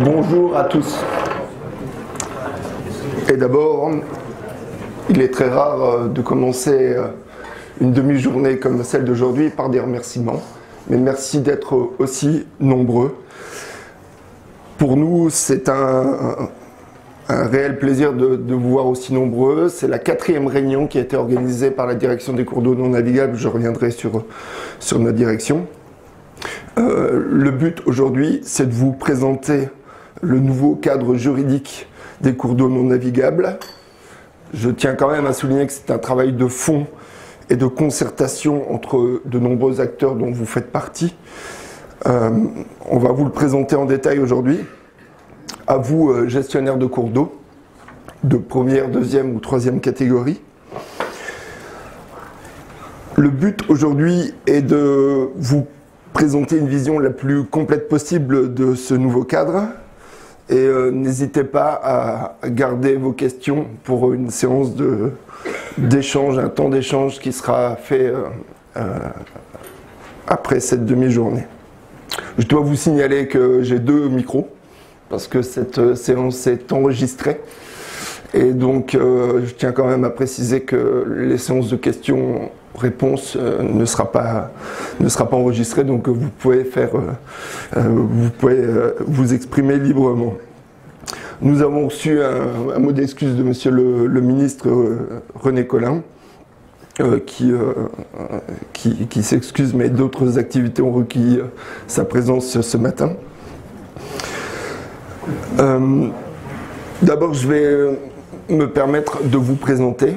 Bonjour à tous. Et d'abord, il est très rare de commencer une demi-journée comme celle d'aujourd'hui par des remerciements. Mais merci d'être aussi nombreux. Pour nous, c'est un réel plaisir de vous voir aussi nombreux. C'est la 4e réunion qui a été organisée par la direction des cours d'eau non navigables. Je reviendrai sur notre direction. Le but aujourd'hui, c'est de vous présenter le nouveau cadre juridique des cours d'eau non navigables. Je tiens quand même à souligner que c'est un travail de fond et de concertation entre de nombreux acteurs dont vous faites partie. On va vous le présenter en détail aujourd'hui. À vous, gestionnaires de cours d'eau, de première, deuxième ou troisième catégorie. Le but aujourd'hui est de vous présenter une vision la plus complète possible de ce nouveau cadre. Et n'hésitez pas à garder vos questions pour une séance d'échange, un temps d'échange qui sera fait après cette demi-journée. Je dois vous signaler que j'ai 2 micros, parce que cette séance est enregistrée. Et donc, je tiens quand même à préciser que les séances de questions-réponses ne sera pas enregistrées, donc vous pouvez vous exprimer librement. Nous avons reçu un mot d'excuse de monsieur le ministre René Colin, qui s'excuse, mais d'autres activités ont requis sa présence ce matin. D'abord, je vais me permettre de vous présenter.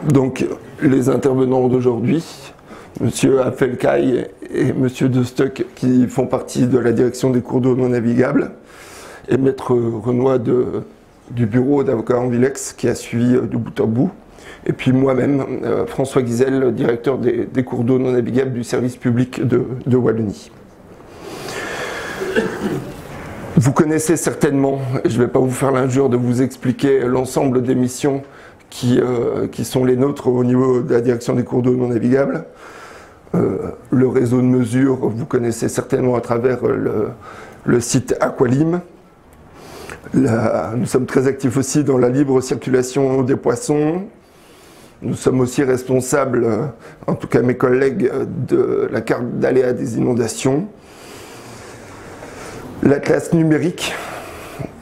Donc, les intervenants d'aujourd'hui, monsieur Affelkai et monsieur De Stuck, qui font partie de la direction des cours d'eau non navigables, et maître Renoir du bureau d'avocat Anvilex, qui a suivi du bout en bout, et puis moi-même, François Guizel, directeur des cours d'eau non navigables du service public de Wallonie. Vous connaissez certainement, et je ne vais pas vous faire l'injure de vous expliquer l'ensemble des missions qui sont les nôtres au niveau de la direction des cours d'eau non navigables. Le réseau de mesure, vous connaissez certainement à travers le site Aqualim. Nous sommes très actifs aussi dans la libre circulation des poissons. Nous sommes aussi responsables, en tout cas mes collègues, de la carte d'aléas des inondations. L'atlas numérique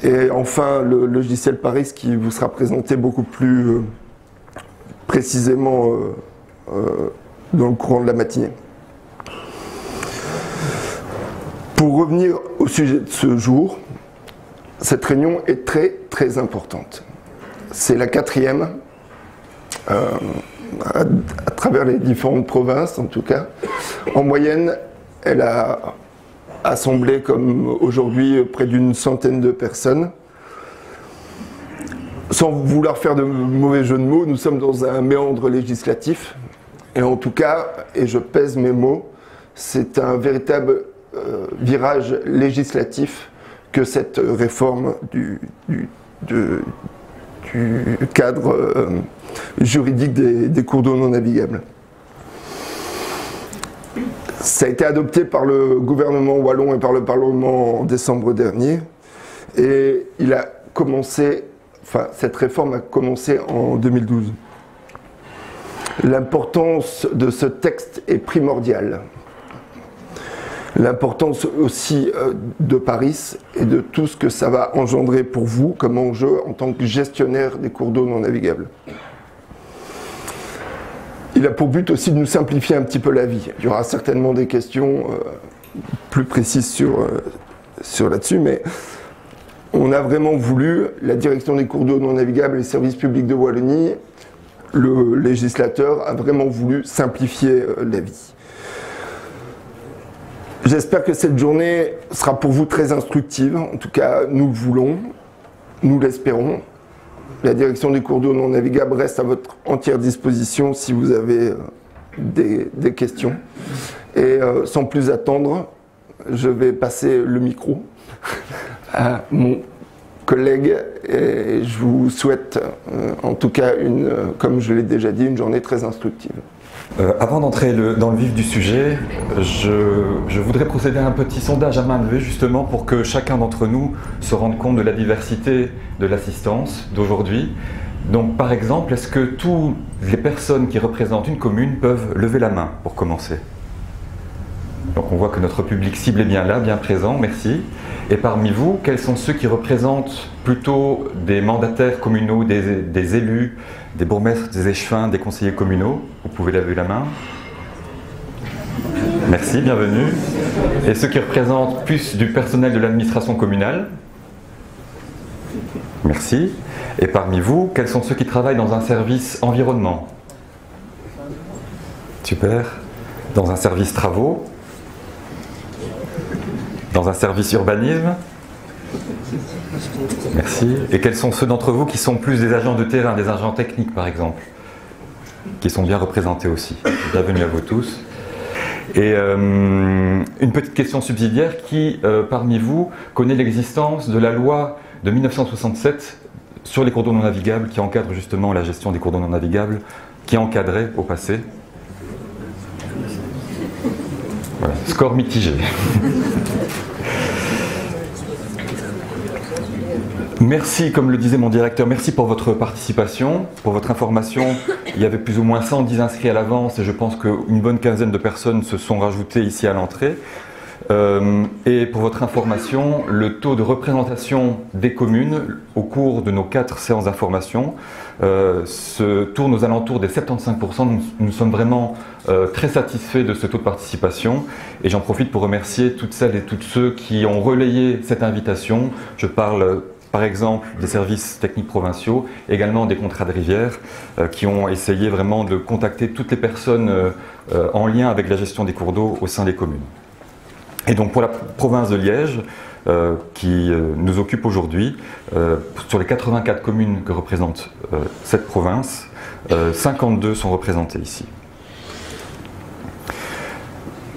et enfin le logiciel Paris qui vous sera présenté beaucoup plus précisément dans le courant de la matinée. Pour revenir au sujet de ce jour, cette réunion est très très importante. C'est la 4e à travers les différentes provinces en tout cas. En moyenne, elle a assemblé comme aujourd'hui près d'une centaine de personnes. Sans vouloir faire de mauvais jeu de mots, nous sommes dans un méandre législatif. Et en tout cas, et je pèse mes mots, c'est un véritable virage législatif que cette réforme du cadre juridique des cours d'eau non navigables. Ça a été adopté par le gouvernement wallon et par le Parlement en décembre dernier. Et cette réforme a commencé en 2012. L'importance de ce texte est primordiale. L'importance aussi de Paris et de tout ce que ça va engendrer pour vous comme enjeu en tant que gestionnaire des cours d'eau non navigables. Il a pour but aussi de nous simplifier un petit peu la vie. Il y aura certainement des questions plus précises sur là-dessus, mais on a vraiment voulu, la direction des cours d'eau non navigables et les services publics de Wallonie, le législateur a vraiment voulu simplifier la vie. J'espère que cette journée sera pour vous très instructive. En tout cas, nous le voulons, nous l'espérons. La direction des cours d'eau non navigables reste à votre entière disposition si vous avez des questions. Et sans plus attendre, je vais passer le micro à mon collègue et je vous souhaite en tout cas, comme je l'ai déjà dit, une journée très instructive. Avant d'entrer dans le vif du sujet, je voudrais procéder à un petit sondage à main levée justement pour que chacun d'entre nous se rende compte de la diversité de l'assistance d'aujourd'hui. Donc par exemple, est-ce que toutes les personnes qui représentent une commune peuvent lever la main pour commencer? Donc on voit que notre public cible est bien là, bien présent, merci. Et parmi vous, quels sont ceux qui représentent plutôt des mandataires communaux, des élus, des bourgmestres, des échevins, des conseillers communaux? Vous pouvez lever la main. Merci, bienvenue. Et ceux qui représentent plus du personnel de l'administration communale? Merci. Et parmi vous, quels sont ceux qui travaillent dans un service environnement? Super. Dans un service travaux? Dans un service urbanisme? Merci. Et quels sont ceux d'entre vous qui sont plus des agents de terrain, des agents techniques par exemple, qui sont bien représentés aussi? Bienvenue à vous tous. Et une petite question subsidiaire, qui parmi vous connaît l'existence de la loi de 1967 sur les cours d'eau non navigables, qui encadre justement la gestion des cours d'eau non navigables, qui encadrait au passé? Voilà. Score mitigé. Merci, comme le disait mon directeur, merci pour votre participation, pour votre information. Il y avait plus ou moins 110 inscrits à l'avance et je pense qu'une bonne quinzaine de personnes se sont rajoutées ici à l'entrée. Et pour votre information, le taux de représentation des communes au cours de nos 4 séances d'information se tourne aux alentours des 75%. Nous sommes vraiment très satisfaits de ce taux de participation et j'en profite pour remercier toutes celles et tous ceux qui ont relayé cette invitation. Je parle par exemple des services techniques provinciaux, également des contrats de rivière, qui ont essayé vraiment de contacter toutes les personnes en lien avec la gestion des cours d'eau au sein des communes. Et donc pour la province de Liège, qui nous occupe aujourd'hui, sur les 84 communes que représente cette province, 52 sont représentées ici.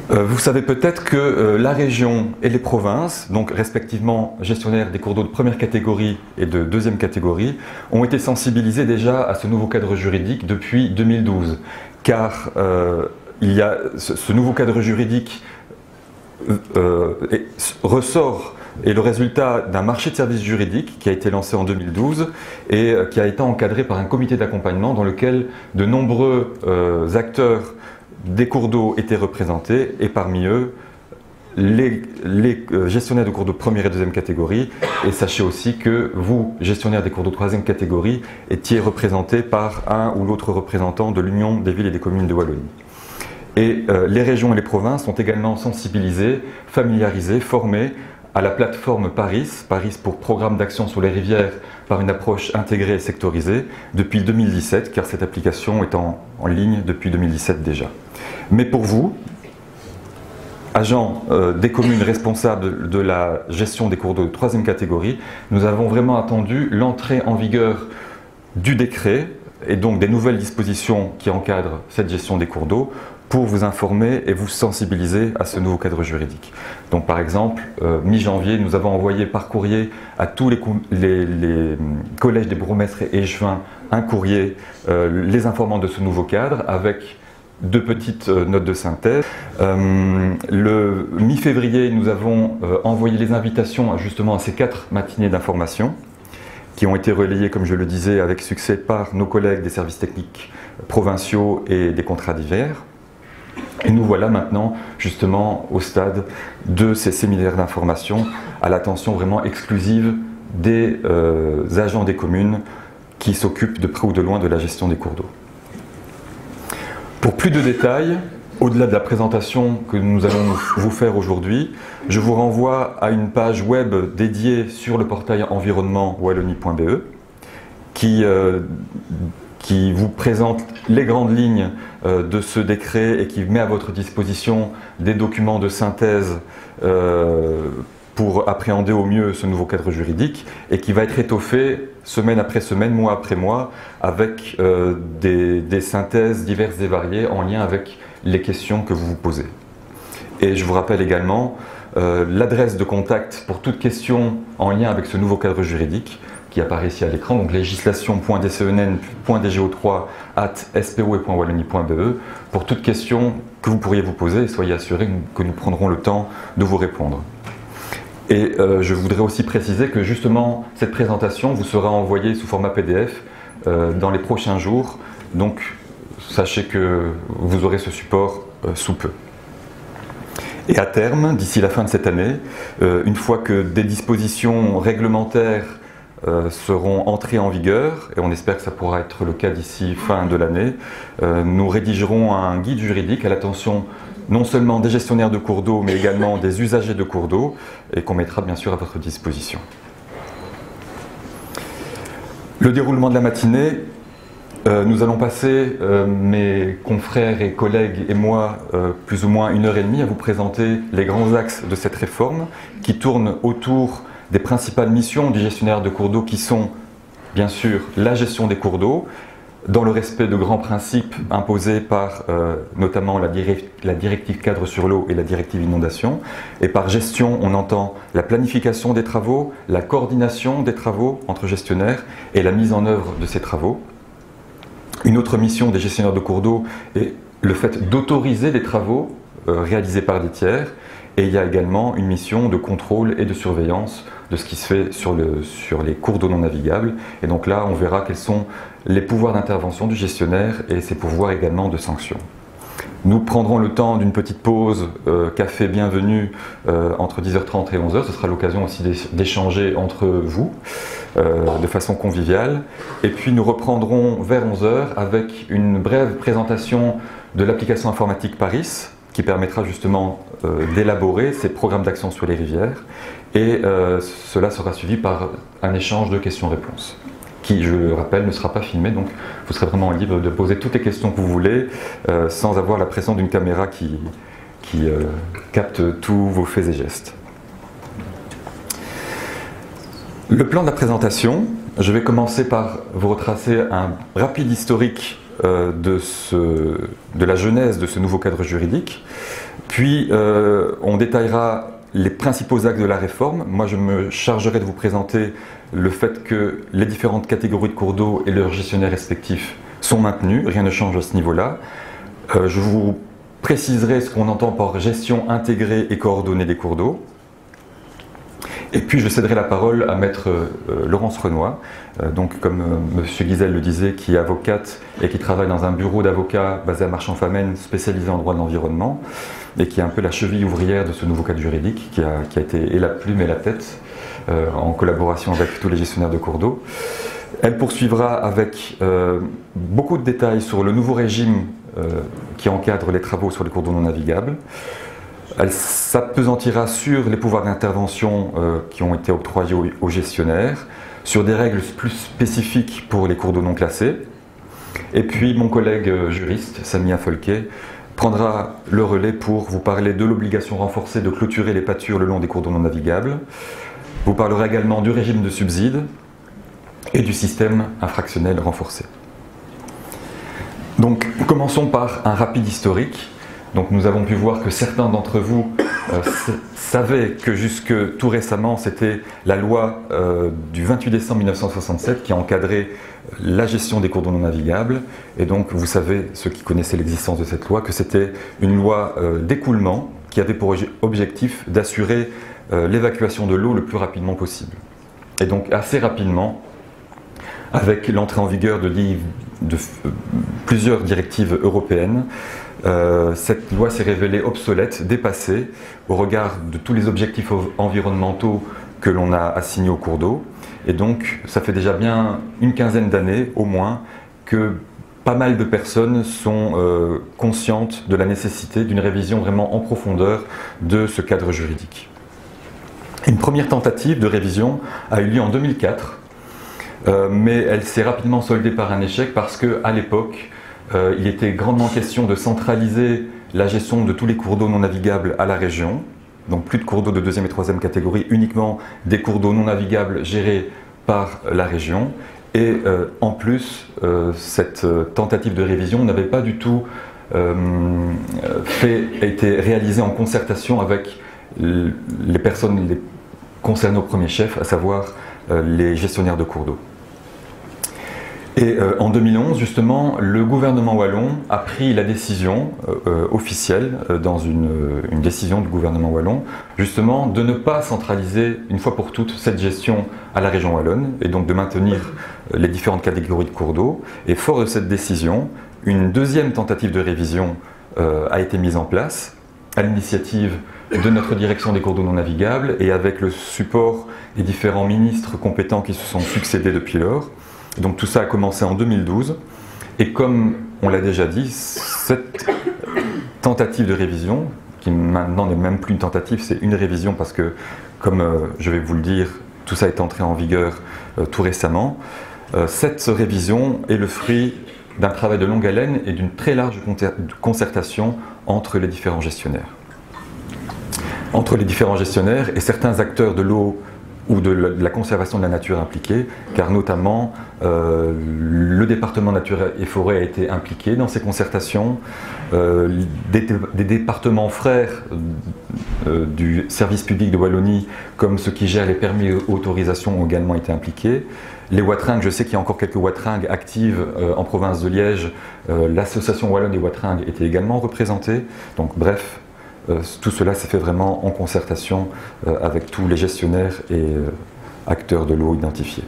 Vous savez peut-être que la région et les provinces, donc respectivement gestionnaires des cours d'eau de première catégorie et de deuxième catégorie, ont été sensibilisés déjà à ce nouveau cadre juridique depuis 2012. Car il y a ce nouveau cadre juridique ressort est le résultat d'un marché de services juridiques qui a été lancé en 2012 et qui a été encadré par un comité d'accompagnement dans lequel de nombreux acteurs des cours d'eau étaient représentés et parmi eux les gestionnaires de cours d'eau de première et deuxième catégorie. Et sachez aussi que vous, gestionnaires des cours d'eau de troisième catégorie, étiez représentés par un ou l'autre représentant de l'Union des villes et des communes de Wallonie. Et les régions et les provinces sont également sensibilisées, familiarisées, formées à la plateforme Paris pour Programme d'action sur les rivières par une approche intégrée et sectorisée, depuis 2017, car cette application est en ligne depuis 2017 déjà. Mais pour vous, agents des communes responsables de la gestion des cours d'eau de troisième catégorie, nous avons vraiment attendu l'entrée en vigueur du décret et donc des nouvelles dispositions qui encadrent cette gestion des cours d'eau pour vous informer et vous sensibiliser à ce nouveau cadre juridique. Donc par exemple, mi-janvier, nous avons envoyé par courrier à tous les collèges des bourgmestres et échevins un courrier les informant de ce nouveau cadre avec 2 petites notes de synthèse. Le mi-février, nous avons envoyé les invitations justement à ces 4 matinées d'information qui ont été relayées, comme je le disais, avec succès par nos collègues des services techniques provinciaux et des contrats divers. Et nous voilà maintenant justement au stade de ces séminaires d'information à l'attention vraiment exclusive des agents des communes qui s'occupent de près ou de loin de la gestion des cours d'eau. Pour plus de détails, au-delà de la présentation que nous allons vous faire aujourd'hui, je vous renvoie à une page web dédiée sur le portail environnement-wallonie.be qui vous présente les grandes lignes de ce décret et qui met à votre disposition des documents de synthèse pour appréhender au mieux ce nouveau cadre juridique et qui va être étoffé semaine après semaine, mois après mois, avec des synthèses diverses et variées en lien avec les questions que vous vous posez. Et je vous rappelle également l'adresse de contact pour toute question en lien avec ce nouveau cadre juridique, qui apparaît ici à l'écran, donc législation.dcen.dgo3@spo.wallonie.be pour toute question que vous pourriez vous poser, et soyez assurés que nous prendrons le temps de vous répondre. Et je voudrais aussi préciser que justement cette présentation vous sera envoyée sous format PDF dans les prochains jours, donc sachez que vous aurez ce support sous peu. Et à terme, d'ici la fin de cette année, une fois que des dispositions réglementaires seront entrées en vigueur, et on espère que ça pourra être le cas d'ici fin de l'année, nous rédigerons un guide juridique à l'attention non seulement des gestionnaires de cours d'eau, mais également des usagers de cours d'eau, et qu'on mettra bien sûr à votre disposition. Le déroulement de la matinée, nous allons passer, mes confrères et collègues et moi, plus ou moins 1h30 à vous présenter les grands axes de cette réforme qui tournent autour des principales missions du gestionnaire de cours d'eau qui sont, bien sûr, la gestion des cours d'eau, dans le respect de grands principes imposés par notamment la directive cadre sur l'eau et la directive inondation. Et par gestion, on entend la planification des travaux, la coordination des travaux entre gestionnaires et la mise en œuvre de ces travaux. Une autre mission des gestionnaires de cours d'eau est le fait d'autoriser des travaux réalisés par des tiers. Et il y a également une mission de contrôle et de surveillance de ce qui se fait sur les cours d'eau non navigables. Et donc là, on verra quels sont les pouvoirs d'intervention du gestionnaire et ses pouvoirs également de sanction. Nous prendrons le temps d'une petite pause café bienvenue entre 10h30 et 11h. Ce sera l'occasion aussi d'échanger entre vous de façon conviviale. Et puis nous reprendrons vers 11h avec une brève présentation de l'application informatique Paris, qui permettra justement d'élaborer ces programmes d'action sur les rivières. Et cela sera suivi par un échange de questions-réponses, qui, je le rappelle, ne sera pas filmé, donc vous serez vraiment libre de poser toutes les questions que vous voulez, sans avoir la pression d'une caméra qui capte tous vos faits et gestes. Le plan de la présentation, je vais commencer par vous retracer un rapide historique de la genèse de ce nouveau cadre juridique, puis on détaillera les principaux axes de la réforme. Moi, je me chargerai de vous présenter le fait que les différentes catégories de cours d'eau et leurs gestionnaires respectifs sont maintenus, rien ne change à ce niveau-là. Je vous préciserai ce qu'on entend par gestion intégrée et coordonnée des cours d'eau. Et puis je céderai la parole à maître Laurence Renoy, donc comme M. Guizel le disait, qui est avocate et qui travaille dans un bureau d'avocats basé à Marchand-Famenne, spécialisé en droit de l'environnement, et qui est un peu la cheville ouvrière de ce nouveau cadre juridique, qui a été et la plume et la tête, en collaboration avec tous les gestionnaires de cours d'eau. Elle poursuivra avec beaucoup de détails sur le nouveau régime qui encadre les travaux sur les cours d'eau non navigables. Elle s'appesantira sur les pouvoirs d'intervention qui ont été octroyés aux gestionnaires, sur des règles plus spécifiques pour les cours d'eau non classés. Et puis mon collègue juriste, Samia Folquet, prendra le relais pour vous parler de l'obligation renforcée de clôturer les pâtures le long des cours d'eau non navigables. Vous parlerez également du régime de subside et du système infractionnel renforcé. Donc commençons par un rapide historique. Donc nous avons pu voir que certains d'entre vous savaient que jusque tout récemment, c'était la loi du 28 décembre 1967 qui a encadré la gestion des cours d'eau non navigables. Et donc vous savez, ceux qui connaissaient l'existence de cette loi, que c'était une loi d'écoulement qui avait pour objectif d'assurer l'évacuation de l'eau le plus rapidement possible. Et donc assez rapidement, avec l'entrée en vigueur de plusieurs directives européennes, cette loi s'est révélée obsolète, dépassée au regard de tous les objectifs environnementaux que l'on a assignés aux cours d'eau. Et donc, ça fait déjà bien une quinzaine d'années, au moins, que pas mal de personnes sont conscientes de la nécessité d'une révision vraiment en profondeur de ce cadre juridique. Une première tentative de révision a eu lieu en 2004, mais elle s'est rapidement soldée par un échec parce qu'à l'époque, il était grandement question de centraliser la gestion de tous les cours d'eau non navigables à la région, donc plus de cours d'eau de deuxième et troisième catégorie, uniquement des cours d'eau non navigables gérés par la région. Et en plus, cette tentative de révision n'avait pas du tout été réalisée en concertation avec les personnes concernées au premier chef, à savoir les gestionnaires de cours d'eau. Et en 2011, justement, le gouvernement wallon a pris la décision officielle, dans une décision du gouvernement wallon, justement de ne pas centraliser une fois pour toutes cette gestion à la région wallonne, et donc de maintenir les différentes catégories de cours d'eau. Et fort de cette décision, une deuxième tentative de révision a été mise en place, à l'initiative de notre direction des cours d'eau non navigables, et avec le support des différents ministres compétents qui se sont succédés depuis lors. Donc tout ça a commencé en 2012, et comme on l'a déjà dit, cette tentative de révision, qui maintenant n'est même plus une tentative, c'est une révision parce que, comme je vais vous le dire, tout ça est entré en vigueur tout récemment, cette révision est le fruit d'un travail de longue haleine et d'une très large concertation entre les différents gestionnaires. Entre les différents gestionnaires et certains acteurs de l'eau ou de la conservation de la nature impliquée, car notamment le département nature et forêt a été impliqué dans ces concertations, des départements frères du service public de Wallonie, comme ceux qui gèrent les permis et autorisations, ont également été impliqués. Les watringues, je sais qu'il y a encore quelques watringues actives en province de Liège, l'association wallonne des watringues était également représentée, donc bref, tout cela s'est fait vraiment en concertation avec tous les gestionnaires et acteurs de l'eau identifiés.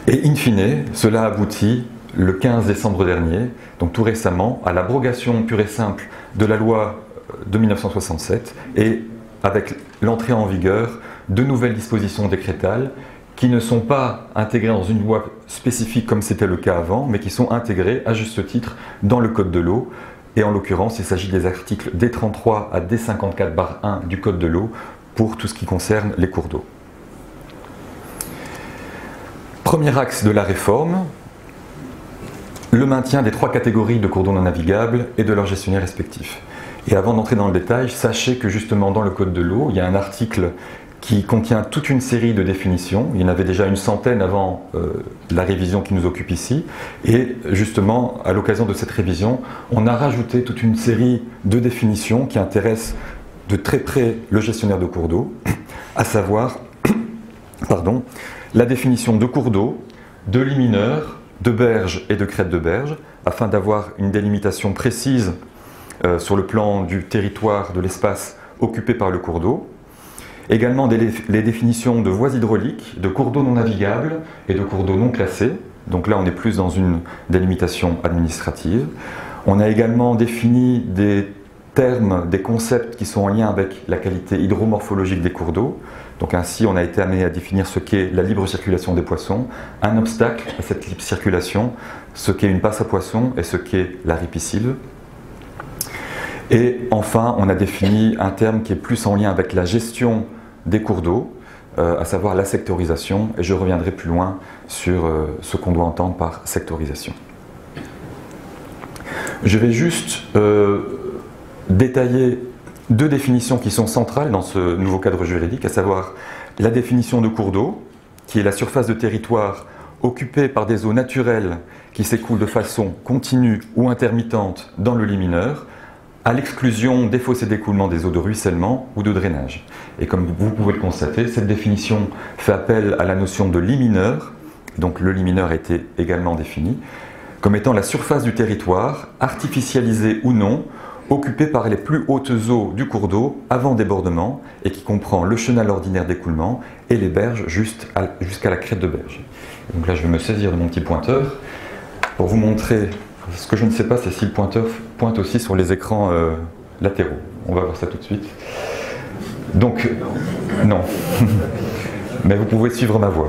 Et in fine, cela aboutit le 15 décembre dernier, donc tout récemment, à l'abrogation pure et simple de la loi de 1967 et avec l'entrée en vigueur de nouvelles dispositions décrétales qui ne sont pas intégrées dans une loi spécifique comme c'était le cas avant, mais qui sont intégrées à juste titre dans le Code de l'eau. Et en l'occurrence, il s'agit des articles D33 à D54/1 du Code de l'eau pour tout ce qui concerne les cours d'eau. Premier axe de la réforme, le maintien des 3 catégories de cours d'eau non navigables et de leurs gestionnaires respectifs. Et avant d'entrer dans le détail, sachez que justement dans le Code de l'eau, il y a un article qui contient toute une série de définitions. Il y en avait déjà une centaine avant la révision qui nous occupe ici. Et justement, à l'occasion de cette révision, on a rajouté toute une série de définitions qui intéressent de très près le gestionnaire de cours d'eau, à savoir la définition de cours d'eau, de lit mineur, de berge et de crête de berge, afin d'avoir une délimitation précise sur le plan du territoire, de l'espace occupé par le cours d'eau. Également les définitions de voies hydrauliques, de cours d'eau non navigables et de cours d'eau non classés. Donc là, on est plus dans une délimitation administrative. On a également défini des termes, des concepts qui sont en lien avec la qualité hydromorphologique des cours d'eau. Donc ainsi, on a été amené à définir ce qu'est la libre circulation des poissons, un obstacle à cette libre circulation, ce qu'est une passe à poissons et ce qu'est la ripisylve. Et enfin, on a défini un terme qui est plus en lien avec la gestion des cours d'eau, à savoir la sectorisation, et je reviendrai plus loin sur ce qu'on doit entendre par sectorisation. Je vais juste détailler 2 définitions qui sont centrales dans ce nouveau cadre juridique, à savoir la définition de cours d'eau, qui est la surface de territoire occupée par des eaux naturelles qui s'écoulent de façon continue ou intermittente dans le lit mineur, à l'exclusion des fossés d'écoulement des eaux de ruissellement ou de drainage. Et comme vous pouvez le constater, cette définition fait appel à la notion de lit mineur, donc le lit mineur a été également défini, comme étant la surface du territoire, artificialisée ou non, occupée par les plus hautes eaux du cours d'eau avant débordement et qui comprend le chenal ordinaire d'écoulement et les berges jusqu'à la crête de berge. Donc là, je vais me saisir de mon petit pointeur pour vous montrer. Ce que je ne sais pas, c'est si le pointeur pointe aussi sur les écrans latéraux. On va voir ça tout de suite. Donc, non. Mais vous pouvez suivre ma voix.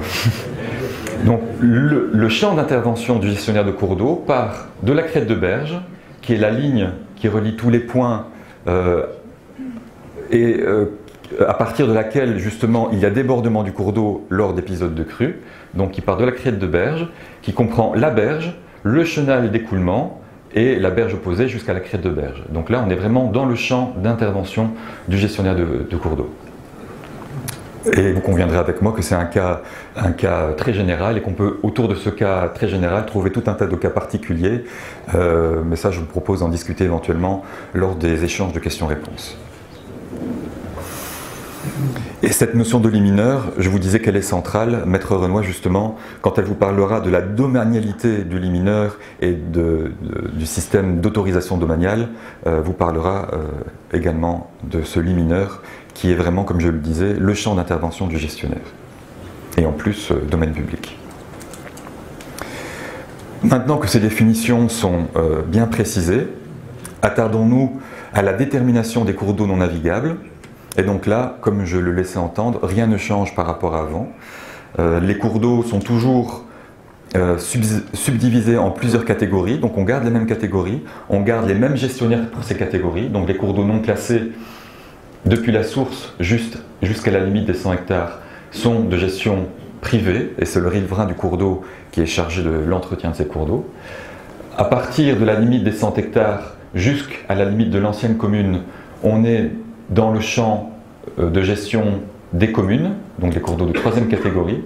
Donc, le champ d'intervention du gestionnaire de cours d'eau part de la crête de berge, qui est la ligne qui relie tous les points et à partir de laquelle, justement, il y a débordement du cours d'eau lors d'épisodes de crue. Donc, qui part de la crête de berge, qui comprend la berge, le chenal d'écoulement et la berge opposée jusqu'à la crête de berge. Donc là, on est vraiment dans le champ d'intervention du gestionnaire de cours d'eau. Et vous conviendrez avec moi que c'est un cas très général et qu'on peut, autour de ce cas très général, trouver tout un tas de cas particuliers. Mais ça, je vous propose d'en discuter éventuellement lors des échanges de questions-réponses. Et Cette notion de lit mineur, je vous disais qu'elle est centrale. Maître Renoy, justement, quand elle vous parlera de la domanialité du lit mineur et du système d'autorisation domaniale, vous parlera également de ce lit mineur qui est vraiment, comme je le disais, le champ d'intervention du gestionnaire. Et en plus, domaine public. Maintenant que ces définitions sont bien précisées, attardons-nous à la détermination des cours d'eau non navigables. Et donc là, comme je le laissais entendre, rien ne change par rapport à avant. Les cours d'eau sont toujours subdivisés en plusieurs catégories, donc on garde les mêmes catégories, on garde les mêmes gestionnaires pour ces catégories, donc les cours d'eau non classés, depuis la source jusqu'à la limite des 100 hectares, sont de gestion privée, et c'est le riverain du cours d'eau qui est chargé de l'entretien de ces cours d'eau. À partir de la limite des 100 hectares jusqu'à la limite de l'ancienne commune, on est dans le champ de gestion des communes, donc les cours d'eau de 3e catégorie.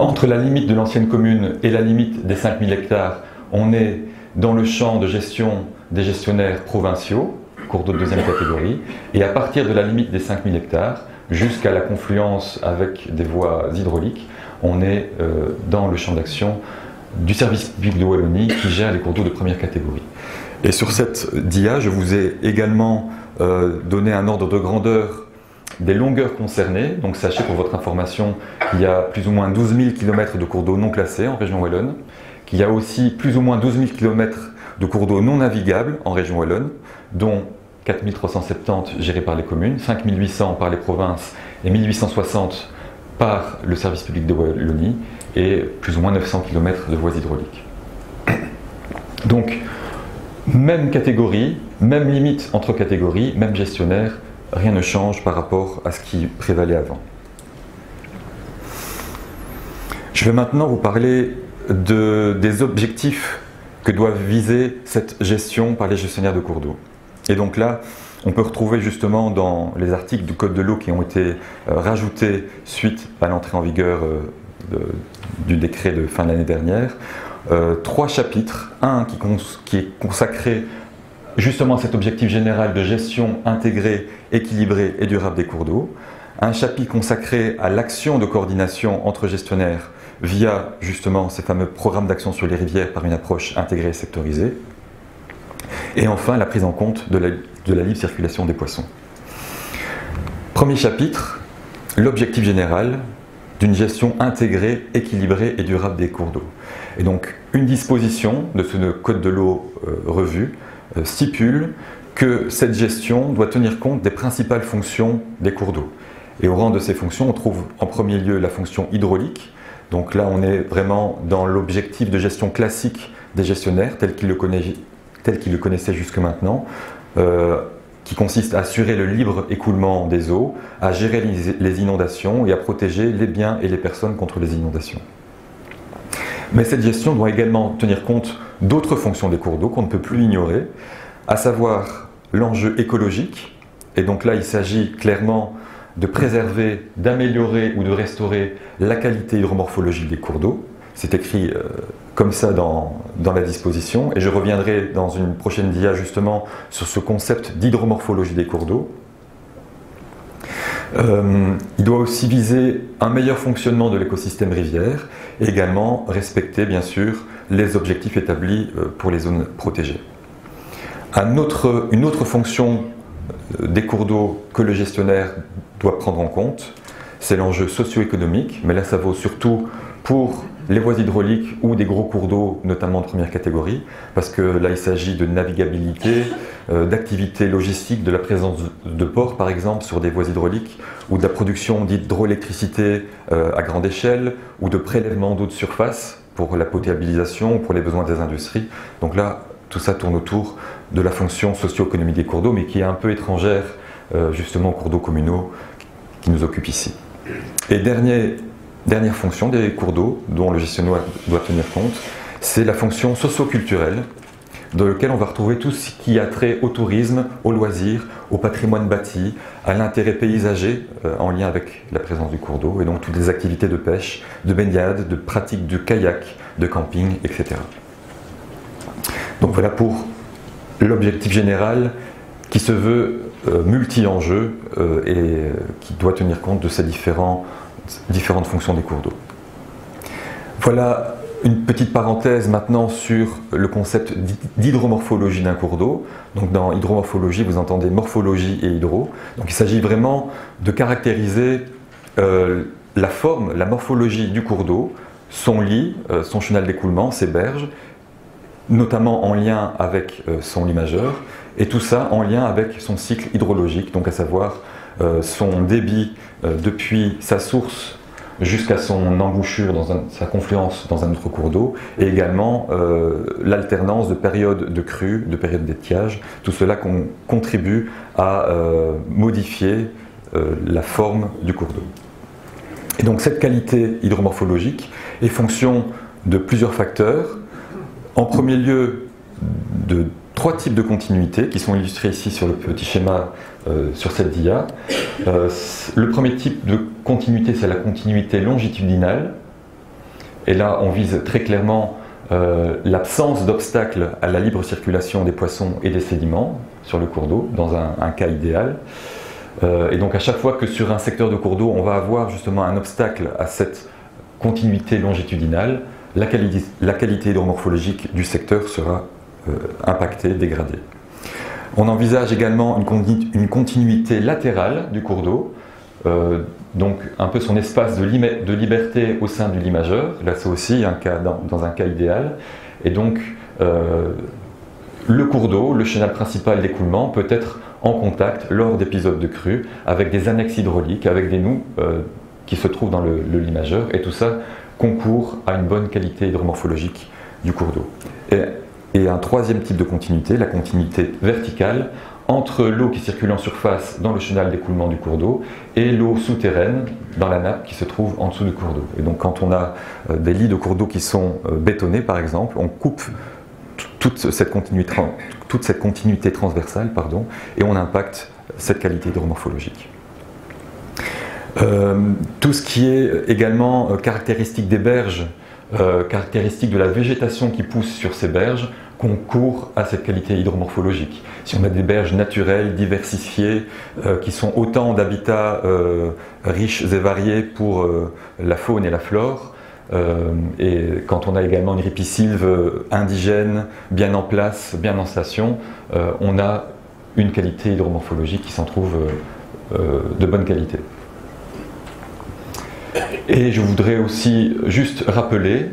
Entre la limite de l'ancienne commune et la limite des 5000 hectares, on est dans le champ de gestion des gestionnaires provinciaux, cours d'eau de 2e catégorie. Et à partir de la limite des 5000 hectares, jusqu'à la confluence avec des voies hydrauliques, on est dans le champ d'action du service public de Wallonie qui gère les cours d'eau de 1re catégorie. Et sur cette dia, je vous ai également donné un ordre de grandeur des longueurs concernées. Donc sachez pour votre information qu'il y a plus ou moins 12 000 km de cours d'eau non classés en région wallonne, qu'il y a aussi plus ou moins 12 000 km de cours d'eau non navigables en région wallonne, dont 4 370 gérés par les communes, 5 800 par les provinces et 1 860 par le service public de Wallonie, et plus ou moins 900 km de voies hydrauliques. Donc, même catégorie, même limite entre catégories, même gestionnaire, rien ne change par rapport à ce qui prévalait avant. Je vais maintenant vous parler des objectifs que doit viser cette gestion par les gestionnaires de cours d'eau. Et donc là, on peut retrouver justement dans les articles du Code de l'eau qui ont été rajoutés suite à l'entrée en vigueur du décret de fin de l'année dernière, 3 chapitres. Un qui est consacré justement à cet objectif général de gestion intégrée, équilibrée et durable des cours d'eau. Un chapitre consacré à l'action de coordination entre gestionnaires via justement ces fameux programmes d'action sur les rivières par une approche intégrée et sectorisée. Et enfin, la prise en compte de la libre circulation des poissons. Premier chapitre, l'objectif général d'une gestion intégrée, équilibrée et durable des cours d'eau. Et donc, une disposition de ce Code de l'eau revu stipule que cette gestion doit tenir compte des principales fonctions des cours d'eau. Et au rang de ces fonctions, on trouve en premier lieu la fonction hydraulique. Donc là, on est vraiment dans l'objectif de gestion classique des gestionnaires, tel qu'ils le connaissaient jusque maintenant, qui consiste à assurer le libre écoulement des eaux, à gérer les inondations et à protéger les biens et les personnes contre les inondations. Mais cette gestion doit également tenir compte d'autres fonctions des cours d'eau qu'on ne peut plus ignorer, à savoir l'enjeu écologique. Et donc là, il s'agit clairement de préserver, d'améliorer ou de restaurer la qualité hydromorphologique des cours d'eau. C'est écrit comme ça dans la disposition, et je reviendrai dans une prochaine dia justement sur ce concept d'hydromorphologie des cours d'eau. Il doit aussi viser un meilleur fonctionnement de l'écosystème rivière et également respecter bien sûr les objectifs établis pour les zones protégées. Une autre fonction des cours d'eau que le gestionnaire doit prendre en compte, c'est l'enjeu socio-économique, mais là ça vaut surtout pour les voies hydrauliques ou des gros cours d'eau, notamment de 1re catégorie, parce que là il s'agit de navigabilité, d'activités logistiques, de la présence de ports par exemple sur des voies hydrauliques, ou de la production d'hydroélectricité à grande échelle, ou de prélèvement d'eau de surface pour la potabilisation ou pour les besoins des industries. Donc là, tout ça tourne autour de la fonction socio-économique des cours d'eau, mais qui est un peu étrangère justement aux cours d'eau communaux qui nous occupent ici. Et dernière fonction des cours d'eau dont le gestionnaire doit tenir compte, c'est la fonction socio-culturelle, dans laquelle on va retrouver tout ce qui a trait au tourisme, au loisir, au patrimoine bâti, à l'intérêt paysager en lien avec la présence du cours d'eau, et donc toutes les activités de pêche, de baignade, de pratique du kayak, de camping, etc. Donc voilà pour l'objectif général qui se veut multi-enjeux et qui doit tenir compte de ces différentes fonctions des cours d'eau. Voilà une petite parenthèse maintenant sur le concept d'hydromorphologie d'un cours d'eau. Donc dans hydromorphologie, vous entendez morphologie et hydro. Donc il s'agit vraiment de caractériser la forme, la morphologie du cours d'eau, son lit, son chenal d'écoulement, ses berges, notamment en lien avec son lit majeur, et tout ça en lien avec son cycle hydrologique, donc à savoir son débit depuis sa source jusqu'à son embouchure, sa confluence dans un autre cours d'eau, et également l'alternance de périodes de crue, de périodes d'étiage. Tout cela contribue à modifier la forme du cours d'eau. Et donc cette qualité hydromorphologique est fonction de plusieurs facteurs. En premier lieu, de 3 types de continuités qui sont illustrés ici sur le petit schéma sur cette dia. Le premier type de continuité, c'est la continuité longitudinale. Et là, on vise très clairement l'absence d'obstacles à la libre circulation des poissons et des sédiments sur le cours d'eau, dans un cas idéal. Et donc à chaque fois que sur un secteur de cours d'eau, on va avoir justement un obstacle à cette continuité longitudinale, la qualité hydromorphologique du secteur sera impactée, dégradée. On envisage également une continuité latérale du cours d'eau, donc un peu son espace de liberté au sein du lit majeur. Là c'est aussi un cas, dans un cas idéal. Et donc le cours d'eau, le chenal principal d'écoulement, peut être en contact lors d'épisodes de crue avec des annexes hydrauliques, avec des nœuds qui se trouvent dans le lit majeur, et tout ça concourt à une bonne qualité hydromorphologique du cours d'eau. Et un troisième type de continuité, la continuité verticale, entre l'eau qui circule en surface dans le chenal d'écoulement du cours d'eau et l'eau souterraine dans la nappe qui se trouve en dessous du cours d'eau. Et donc quand on a des lits de cours d'eau qui sont bétonnés par exemple, on coupe toute cette continuité transversale, et on impacte cette qualité hydromorphologique. Tout ce qui est également caractéristique des berges, caractéristique de la végétation qui pousse sur ces berges, concourt à cette qualité hydromorphologique. Si on a des berges naturelles, diversifiées, qui sont autant d'habitats riches et variés pour la faune et la flore, et quand on a également une ripisylve indigène, bien en place, bien en station, on a une qualité hydromorphologique qui s'en trouve de bonne qualité. Et je voudrais aussi juste rappeler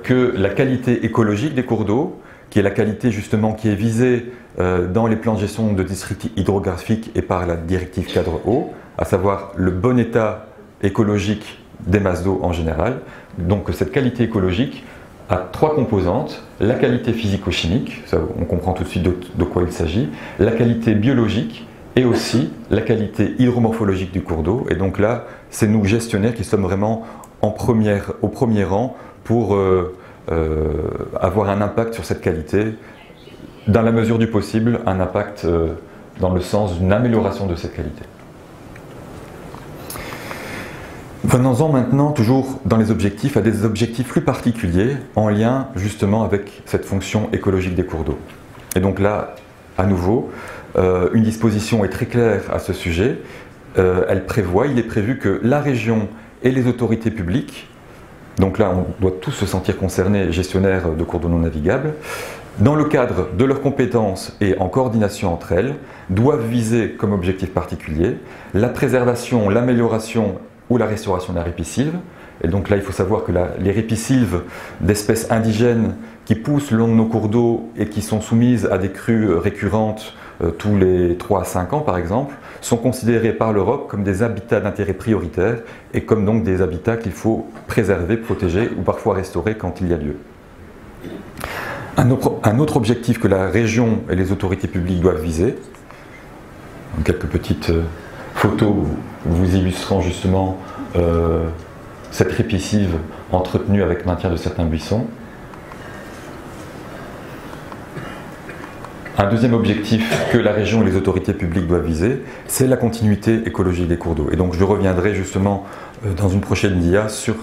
que la qualité écologique des cours d'eau, qui est la qualité justement qui est visée dans les plans de gestion de district hydrographique et par la directive cadre eau, à savoir le bon état écologique des masses d'eau en général. Donc cette qualité écologique a 3 composantes: la qualité physico-chimique, on comprend tout de suite de quoi il s'agit, la qualité biologique et aussi la qualité hydromorphologique du cours d'eau. Et donc là, c'est nous gestionnaires qui sommes vraiment au premier rang pour avoir un impact sur cette qualité, dans la mesure du possible, un impact dans le sens d'une amélioration de cette qualité. Venons-en maintenant, toujours dans les objectifs, à des objectifs plus particuliers en lien justement avec cette fonction écologique des cours d'eau. Et donc là, à nouveau, une disposition est très claire à ce sujet. Il est prévu que la région et les autorités publiques, donc là on doit tous se sentir concernés, gestionnaires de cours d'eau non navigables, dans le cadre de leurs compétences et en coordination entre elles, doivent viser comme objectif particulier la préservation, l'amélioration ou la restauration de la ripisylve. Et donc là il faut savoir que les ripisylves d'espèces indigènes qui poussent le long de nos cours d'eau et qui sont soumises à des crues récurrentes tous les 3 à 5 ans par exemple, sont considérés par l'Europe comme des habitats d'intérêt prioritaire et comme donc des habitats qu'il faut préserver, protéger ou parfois restaurer quand il y a lieu. Un autre objectif que la région et les autorités publiques doivent viser, quelques petites photos vous illustrant justement cette ripisylve entretenue avec maintien de certains buissons. Un deuxième objectif que la région et les autorités publiques doivent viser, c'est la continuité écologique des cours d'eau. Et donc je reviendrai justement dans une prochaine dia sur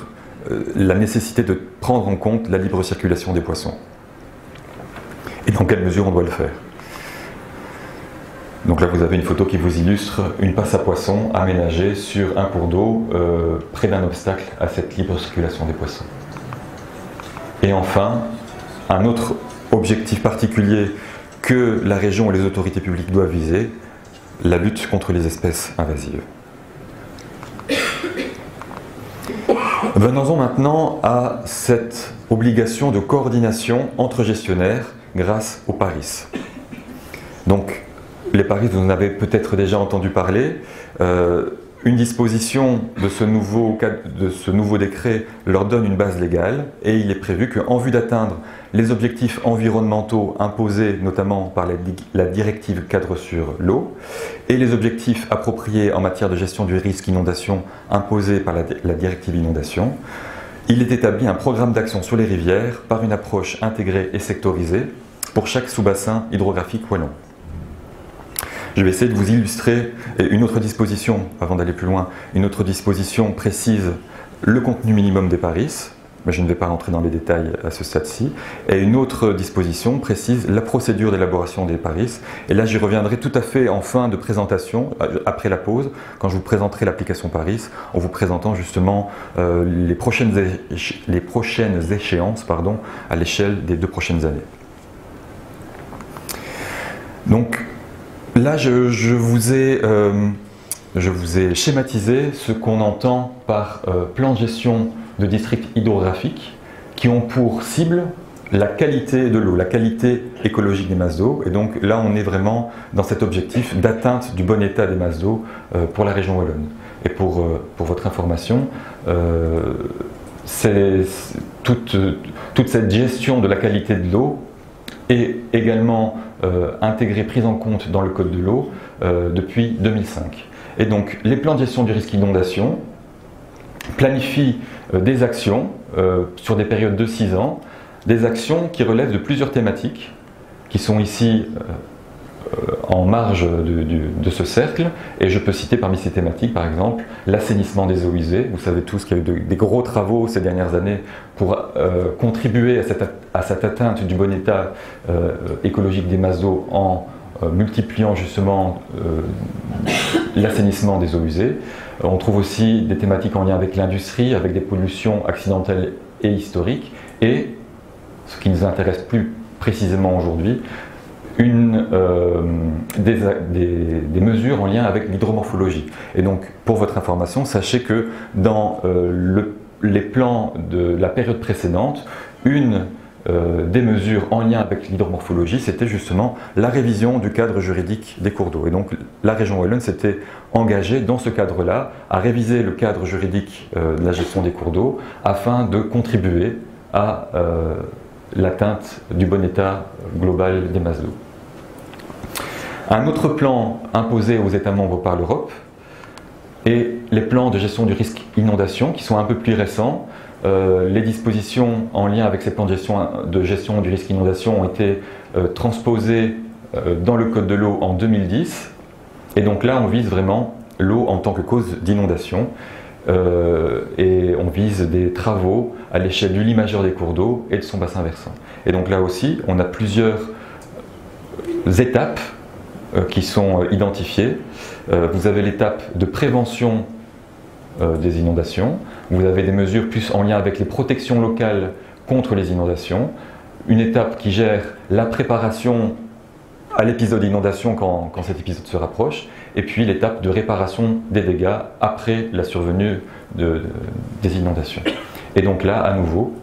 la nécessité de prendre en compte la libre circulation des poissons. Et dans quelle mesure on doit le faire. Donc là, vous avez une photo qui vous illustre une passe à poissons aménagée sur un cours d'eau près d'un obstacle à cette libre circulation des poissons. Et enfin, un autre objectif particulier que la région et les autorités publiques doivent viser, la lutte contre les espèces invasives. Venons-en maintenant à cette obligation de coordination entre gestionnaires grâce au PARIS. Donc, les PARIS, vous en avez peut-être déjà entendu parler. Une disposition de ce nouveau décret leur donne une base légale et il est prévu qu'en vue d'atteindre les objectifs environnementaux imposés notamment par la directive cadre sur l'eau et les objectifs appropriés en matière de gestion du risque inondation imposés par la directive inondation, il est établi un programme d'action sur les rivières par une approche intégrée et sectorisée pour chaque sous-bassin hydrographique wallon. Je vais essayer de vous illustrer une autre disposition, avant d'aller plus loin, une autre disposition précise le contenu minimum des PARIS, mais je ne vais pas rentrer dans les détails à ce stade-ci, et une autre disposition précise la procédure d'élaboration des PARIS, et là j'y reviendrai tout à fait en fin de présentation, après la pause, quand je vous présenterai l'application PARIS, en vous présentant justement les prochaines échéances à l'échelle des 2 prochaines années. Donc, là, je vous ai schématisé ce qu'on entend par plan de gestion de districts hydrographiques qui ont pour cible la qualité de l'eau, la qualité écologique des masses d'eau. Et donc là, on est vraiment dans cet objectif d'atteinte du bon état des masses d'eau pour la région wallonne. Et pour votre information, toute cette gestion de la qualité de l'eau est également intégrée, prise en compte dans le Code de l'eau depuis 2005. Et donc, les plans de gestion du risque inondation planifient des actions sur des périodes de 6 ans, des actions qui relèvent de plusieurs thématiques, qui sont ici en marge de ce cercle, et je peux citer parmi ces thématiques, par exemple, l'assainissement des eaux usées. Vous savez tous qu'il y a eu des gros travaux ces dernières années pour contribuer à cette atteinte du bon état écologique des masses d'eau en multipliant justement l'assainissement des eaux usées. On trouve aussi des thématiques en lien avec l'industrie, avec des pollutions accidentelles et historiques, et ce qui nous intéresse plus précisément aujourd'hui, des mesures en lien avec l'hydromorphologie. Et donc, pour votre information, sachez que dans les plans de la période précédente, une des mesures en lien avec l'hydromorphologie, c'était justement la révision du cadre juridique des cours d'eau. Et donc, la région wallonne s'était engagée dans ce cadre-là à réviser le cadre juridique de la gestion des cours d'eau afin de contribuer à l'atteinte du bon état global des masses d'eau. Un autre plan imposé aux États membres par l'Europe est les plans de gestion du risque inondation qui sont un peu plus récents. Les dispositions en lien avec ces plans de gestion du risque inondation ont été transposées dans le Code de l'eau en 2010. Et donc là, on vise vraiment l'eau en tant que cause d'inondation. Et on vise des travaux à l'échelle du lit majeur des cours d'eau et de son bassin versant. Et donc là aussi, on a plusieurs étapes qui sont identifiées. Vous avez l'étape de prévention des inondations, vous avez des mesures plus en lien avec les protections locales contre les inondations, une étape qui gère la préparation à l'épisode d'inondation quand cet épisode se rapproche, et puis l'étape de réparation des dégâts après la survenue des inondations. Et donc là, à nouveau,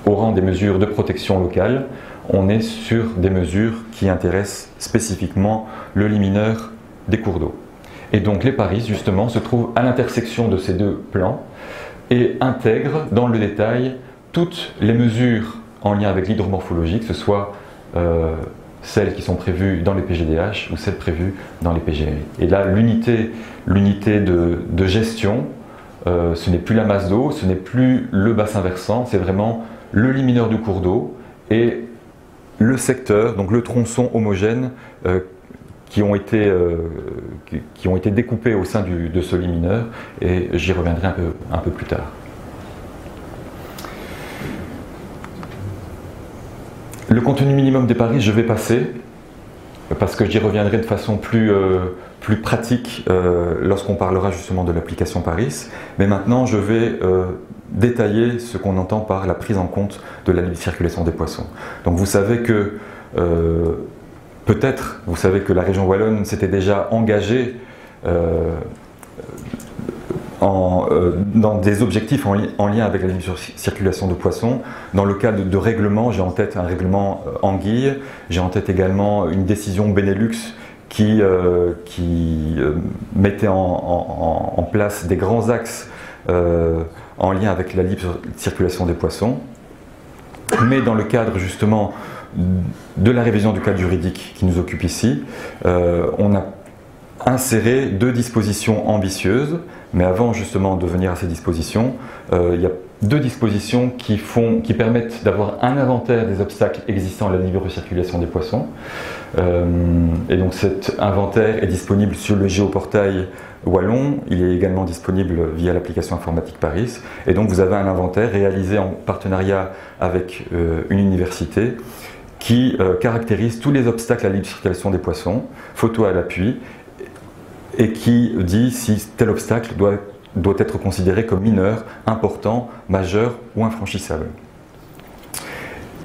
au rang des mesures de protection locale, on est sur des mesures qui intéressent spécifiquement le lit mineur des cours d'eau. Et donc les PARIS, justement, se trouvent à l'intersection de ces deux plans et intègrent dans le détail toutes les mesures en lien avec l'hydromorphologie, que ce soit celles qui sont prévues dans les PGDH ou celles prévues dans les PGRI. Et là, l'unité de gestion, ce n'est plus la masse d'eau, ce n'est plus le bassin versant, c'est vraiment le lit mineur du cours d'eau et le secteur, donc le tronçon homogène qui ont été découpés au sein de ce lit mineur, et j'y reviendrai un peu plus tard. Le contenu minimum des PARIS, je vais passer. parce que j'y reviendrai de façon plus pratique lorsqu'on parlera justement de l'application Paris. Mais maintenant, je vais détailler ce qu'on entend par la prise en compte de la libre circulation des poissons. Donc vous savez que, peut-être, vous savez que la région wallonne s'était déjà engagée dans des objectifs en lien avec la libre circulation de poissons. Dans le cadre de règlements, j'ai en tête un règlement anguille, j'ai en tête également une décision Benelux qui mettait en place des grands axes en lien avec la libre circulation des poissons. Mais dans le cadre justement de la révision du cadre juridique qui nous occupe ici, on a inséré 2 dispositions ambitieuses. Mais avant justement de venir à ces dispositions, il y a 2 dispositions qui permettent d'avoir un inventaire des obstacles existants à la libre circulation des poissons. Et donc cet inventaire est disponible sur le géoportail wallon, il est également disponible via l'application informatique Paris. Et donc vous avez un inventaire réalisé en partenariat avec une université qui caractérise tous les obstacles à la libre circulation des poissons, photo à l'appui, et qui dit si tel obstacle doit être considéré comme mineur, important, majeur ou infranchissable.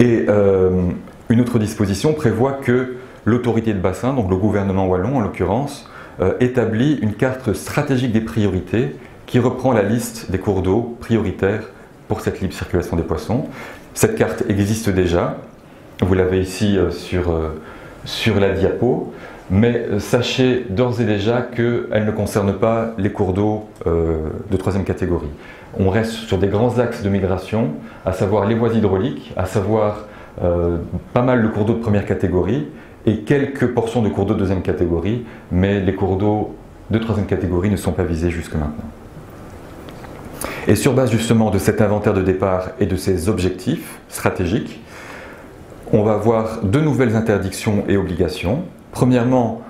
Et une autre disposition prévoit que l'autorité de bassin, donc le gouvernement wallon en l'occurrence, établit une carte stratégique des priorités qui reprend la liste des cours d'eau prioritaires pour cette libre circulation des poissons. Cette carte existe déjà, vous l'avez ici sur la diapo. Mais sachez d'ores et déjà qu'elle ne concerne pas les cours d'eau de 3e catégorie. On reste sur des grands axes de migration, à savoir les voies hydrauliques, à savoir pas mal de cours d'eau de 1re catégorie et quelques portions de cours d'eau de 2e catégorie, mais les cours d'eau de 3e catégorie ne sont pas visés jusque maintenant. Et sur base justement de cet inventaire de départ et de ces objectifs stratégiques, on va avoir 2 nouvelles interdictions et obligations. Premièrement,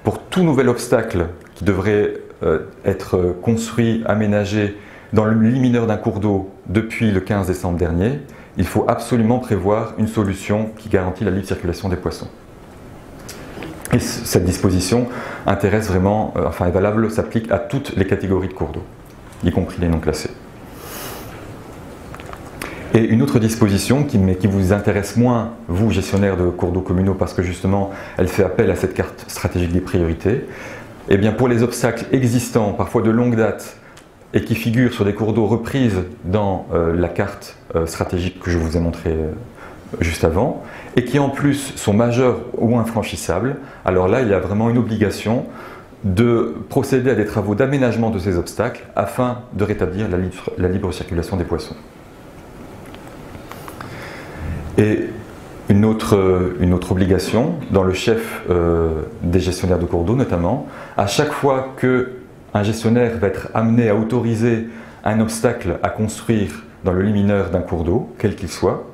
pour tout nouvel obstacle qui devrait être construit, aménagé dans le lit mineur d'un cours d'eau depuis le 15 décembre dernier, il faut absolument prévoir une solution qui garantit la libre circulation des poissons. Et cette disposition intéresse vraiment, est valable, s'applique à toutes les catégories de cours d'eau, y compris les non classés. Et une autre disposition qui vous intéresse moins, vous, gestionnaires de cours d'eau communaux, parce que justement, elle fait appel à cette carte stratégique des priorités, eh bien pour les obstacles existants, parfois de longue date, et qui figurent sur des cours d'eau reprises dans la carte stratégique que je vous ai montrée juste avant, et qui en plus sont majeurs ou infranchissables, alors là, il y a vraiment une obligation de procéder à des travaux d'aménagement de ces obstacles afin de rétablir la libre circulation des poissons. Et une autre obligation, dans le chef des gestionnaires de cours d'eau notamment, à chaque fois qu'un gestionnaire va être amené à autoriser un obstacle à construire dans le lit mineur d'un cours d'eau, quel qu'il soit,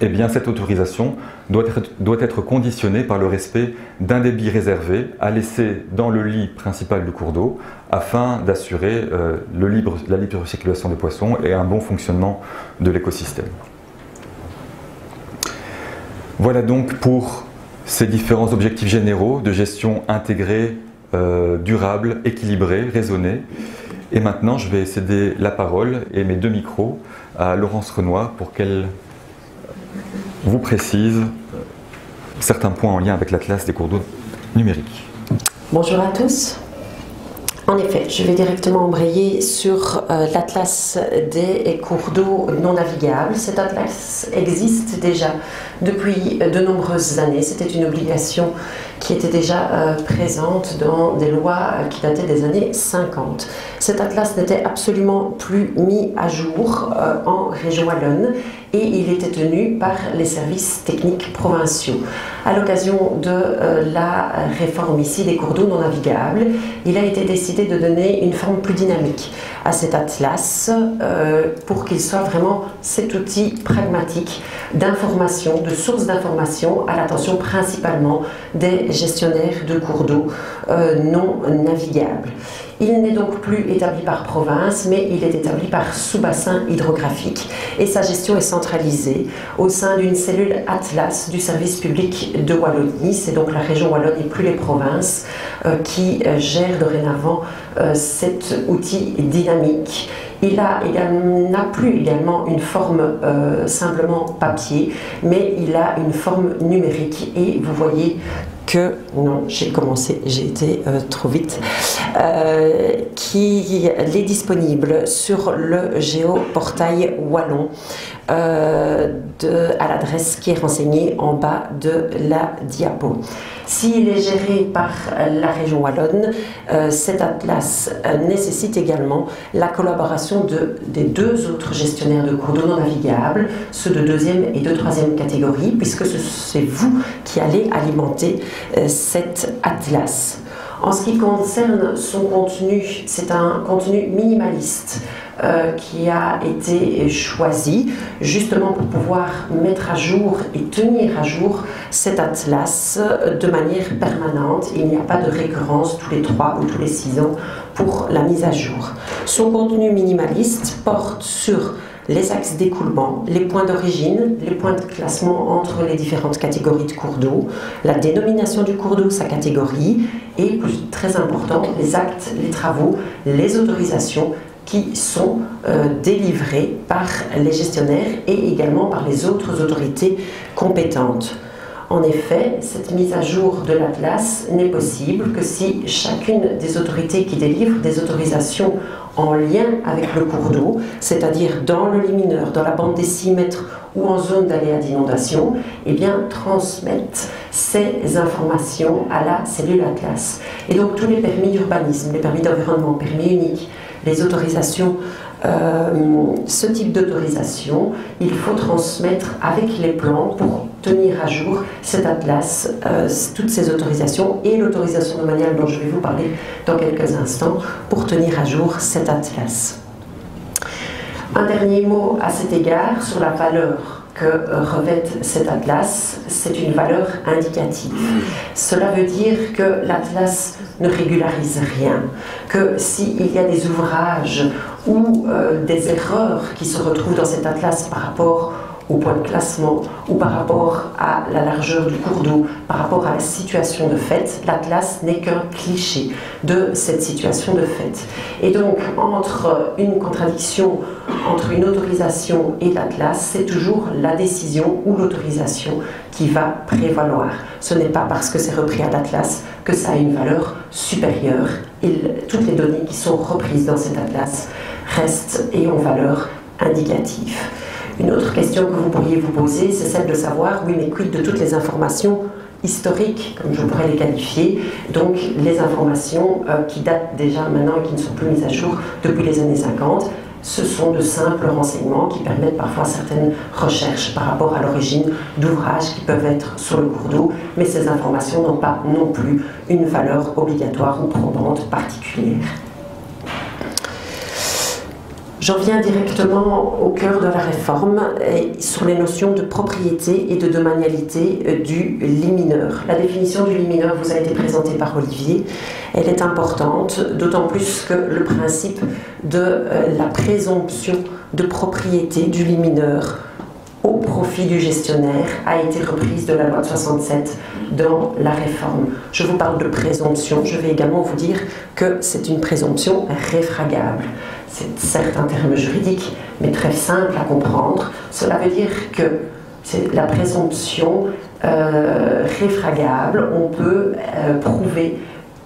eh bien cette autorisation doit être conditionnée par le respect d'un débit réservé à laisser dans le lit principal du cours d'eau afin d'assurer la libre circulation des poissons et un bon fonctionnement de l'écosystème. Voilà donc pour ces différents objectifs généraux de gestion intégrée, durable, équilibrée, raisonnée. Et maintenant, je vais céder la parole et mes 2 micros à Laurence Renoir pour qu'elle vous précise certains points en lien avec l'Atlas des cours d'eau numériques. Bonjour à tous. En effet, je vais directement embrayer sur l'Atlas des cours d'eau non navigables. Cet atlas existe déjà depuis de nombreuses années. C'était une obligation qui était déjà présente dans des lois qui dataient des années 50. Cet atlas n'était absolument plus mis à jour en région wallonne et il était tenu par les services techniques provinciaux. À l'occasion de la réforme ici des cours d'eau non navigables, il a été décidé de donner une forme plus dynamique à cet atlas pour qu'il soit vraiment cet outil pragmatique d'information, de source d'information à l'attention principalement des gestionnaires de cours d'eau non navigables. Il n'est donc plus établi par province, mais il est établi par sous-bassin hydrographique et sa gestion est centralisée au sein d'une cellule Atlas du service public de Wallonie. C'est donc la région Wallonne et plus les provinces qui gèrent dorénavant cet outil dynamique. Il n'a plus également une forme simplement papier, mais il a une forme numérique et vous voyez que, non, j'ai été trop vite, qui est disponible sur le géoportail wallon à l'adresse qui est renseignée en bas de la diapo. S'il est géré par la région wallonne, cet atlas nécessite également la collaboration des deux autres gestionnaires de cours d'eau non navigables, ceux de deuxième et de troisième catégorie, puisque c'est vous qui allez alimenter cet atlas. En ce qui concerne son contenu, c'est un contenu minimaliste qui a été choisi justement pour pouvoir mettre à jour et tenir à jour cet atlas de manière permanente. Il n'y a pas de récurrence tous les 3 ou tous les 6 ans pour la mise à jour. Son contenu minimaliste porte sur les axes d'écoulement, les points d'origine, les points de classement entre les différentes catégories de cours d'eau, la dénomination du cours d'eau, sa catégorie, et très important, les actes, les travaux, les autorisations qui sont délivrés par les gestionnaires et également par les autres autorités compétentes. En effet, cette mise à jour de l'Atlas n'est possible que si chacune des autorités qui délivrent des autorisations en lien avec le cours d'eau, c'est-à-dire dans le limineur, dans la bande des 6 mètres ou en zone d'aléa d'inondation, eh bien, transmettent ces informations à la cellule Atlas. Et donc tous les permis d'urbanisme, les permis d'environnement, permis uniques, les autorisations, ce type d'autorisation, il faut transmettre avec les plans pour tenir à jour cet atlas, toutes ces autorisations et l'autorisation domaniale dont je vais vous parler dans quelques instants pour tenir à jour cet atlas. Un dernier mot à cet égard sur la valeur que revêt cet atlas, c'est une valeur indicative. Cela veut dire que l'atlas ne régularise rien, que s'il y a des ouvrages ou des erreurs qui se retrouvent dans cet atlas par rapport au point de classement ou par rapport à la largeur du cours d'eau, par rapport à la situation de fait, l'atlas n'est qu'un cliché de cette situation de fait. Et donc, entre une contradiction, entre une autorisation et l'atlas, c'est toujours la décision ou l'autorisation qui va prévaloir. Ce n'est pas parce que c'est repris à l'atlas que ça a une valeur supérieure. Toutes les données qui sont reprises dans cet atlas restent et ont valeur indicative. Une autre question que vous pourriez vous poser, c'est celle de savoir, oui, mais quid de toutes les informations historiques, comme je pourrais les qualifier, donc les informations qui datent déjà maintenant et qui ne sont plus mises à jour depuis les années 50. Ce sont de simples renseignements qui permettent parfois certaines recherches par rapport à l'origine d'ouvrages qui peuvent être sur le cours d'eau, mais ces informations n'ont pas non plus une valeur obligatoire ou probante particulière. J'en viens directement au cœur de la réforme et sur les notions de propriété et de domanialité du limineur. La définition du limineur vous a été présentée par Olivier. Elle est importante, d'autant plus que le principe de la présomption de propriété du limineur au profit du gestionnaire a été reprise de la loi de 67 dans la réforme. Je vous parle de présomption, je vais également vous dire que c'est une présomption réfragable. C'est certes un terme juridique, mais très simple à comprendre. Cela veut dire que c'est la présomption réfragable, on peut prouver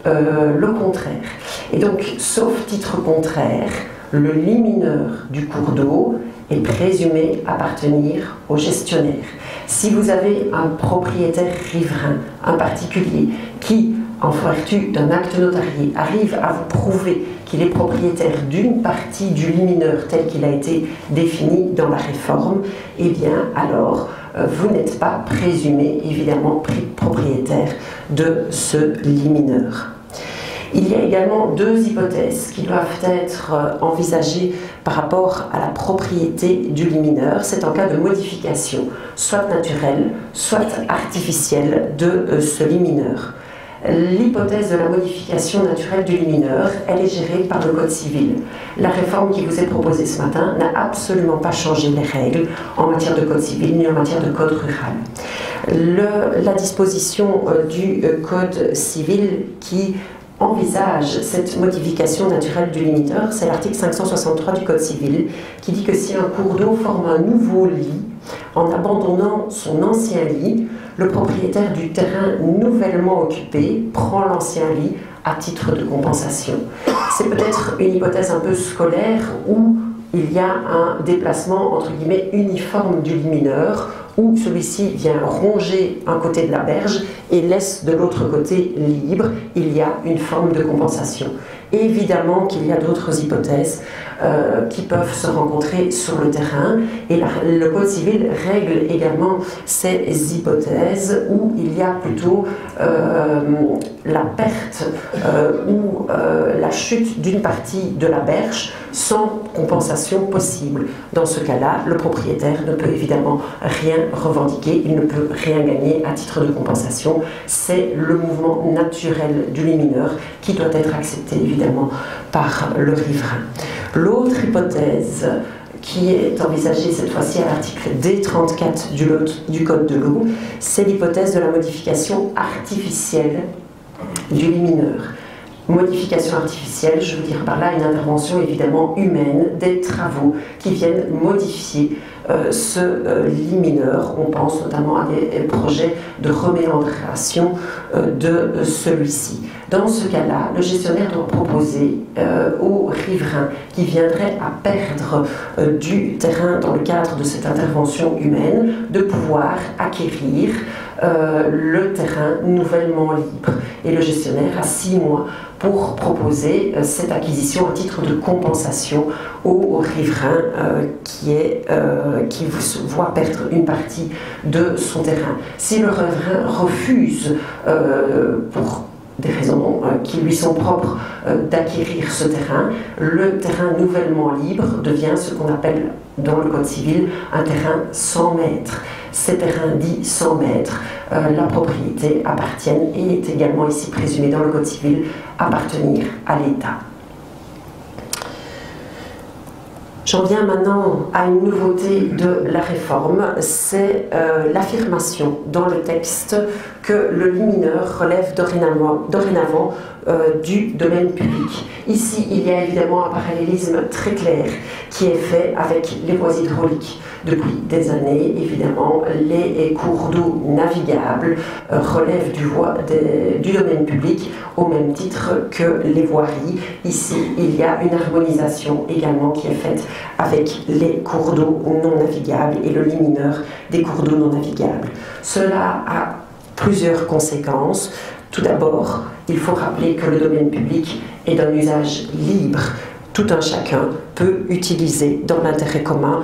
le contraire. Et donc, sauf titre contraire, le limineur du cours d'eau est présumé appartenir au gestionnaire. Si vous avez un propriétaire riverain, un particulier, qui, en vertu d'un acte notarié, arrive à vous prouver qu'il est propriétaire d'une partie du limineur tel qu'il a été défini dans la réforme, eh bien alors vous n'êtes pas présumé évidemment propriétaire de ce limineur. Il y a également deux hypothèses qui doivent être envisagées par rapport à la propriété du limineur. C'est en cas de modification, soit naturelle, soit artificielle de ce limineur. L'hypothèse de la modification naturelle du limineur, elle est gérée par le Code civil. La réforme qui vous est proposée ce matin n'a absolument pas changé les règles en matière de Code civil ni en matière de Code rural. La disposition du Code civil qui envisage cette modification naturelle du limineur, c'est l'article 563 du Code civil qui dit que si un cours d'eau forme un nouveau lit, en abandonnant son ancien lit, le propriétaire du terrain nouvellement occupé prend l'ancien lit à titre de compensation. C'est peut-être une hypothèse un peu scolaire où il y a un déplacement entre guillemets uniforme du limineur, où celui-ci vient ronger un côté de la berge et laisse de l'autre côté libre. Il y a une forme de compensation. Évidemment qu'il y a d'autres hypothèses qui peuvent se rencontrer sur le terrain, et le Code civil règle également ces hypothèses où il y a plutôt la perte ou la chute d'une partie de la berge sans compensation possible. Dans ce cas-là, le propriétaire ne peut évidemment rien revendiquer, il ne peut rien gagner à titre de compensation. C'est le mouvement naturel du limineur qui doit être accepté évidemment par le riverain. L'autre hypothèse qui est envisagée cette fois-ci à l'article D34 du Code de l'eau, c'est l'hypothèse de la modification artificielle du limineur. Modification artificielle, je veux dire par là une intervention évidemment humaine, des travaux qui viennent modifier ce limineur. On pense notamment à des projets de reméandration de celui-ci. Dans ce cas-là, le gestionnaire doit proposer aux riverains qui viendraient à perdre du terrain dans le cadre de cette intervention humaine de pouvoir acquérir le terrain nouvellement libre. Et le gestionnaire a 6 mois pour proposer cette acquisition à titre de compensation au riverain qui voit perdre une partie de son terrain. Si le riverain refuse pour des raisons qui lui sont propres d'acquérir ce terrain, le terrain nouvellement libre devient ce qu'on appelle dans le Code civil un terrain 100 mètres. Ces terrains dits 100 mètres, la propriété appartiennent et est également ici présumée dans le Code civil appartenir à l'État. J'en viens maintenant à une nouveauté de la réforme, c'est l'affirmation dans le texte que le limineur relève dorénavant du domaine public. Ici, il y a évidemment un parallélisme très clair qui est fait avec les voies hydrauliques. Depuis des années, évidemment, les cours d'eau navigables relèvent du domaine public au même titre que les voiries. Ici, il y a une harmonisation également qui est faite avec les cours d'eau non navigables et le limineur des cours d'eau non navigables. Cela a plusieurs conséquences. Tout d'abord, il faut rappeler que le domaine public est d'un usage libre. Tout un chacun peut utiliser dans l'intérêt commun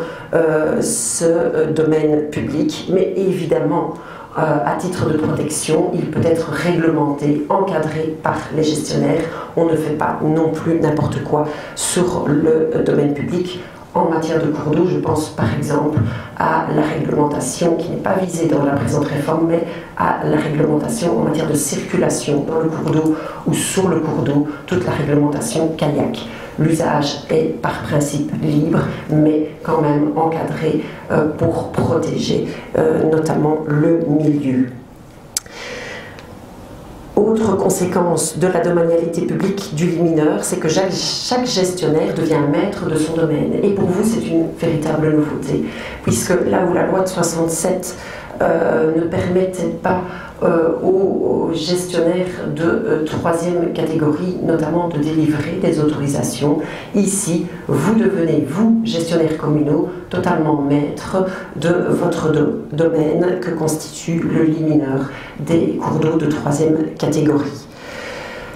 ce domaine public, mais évidemment, à titre de protection, il peut être réglementé, encadré par les gestionnaires. On ne fait pas non plus n'importe quoi sur le domaine public. En matière de cours d'eau, je pense par exemple à la réglementation qui n'est pas visée dans la présente réforme, mais à la réglementation en matière de circulation dans le cours d'eau ou sur le cours d'eau, toute la réglementation kayak. L'usage est par principe libre, mais quand même encadré pour protéger notamment le milieu. Autre conséquence de la domanialité publique du limineur, c'est que chaque gestionnaire devient maître de son domaine. Et pour vous, c'est une véritable nouveauté, puisque là où la loi de 67 ne permettait pas aux gestionnaires de 3e catégorie, notamment de délivrer des autorisations, ici, vous devenez, vous, gestionnaires communaux, totalement maître de votre domaine que constitue le limineur des cours d'eau de 3e catégorie.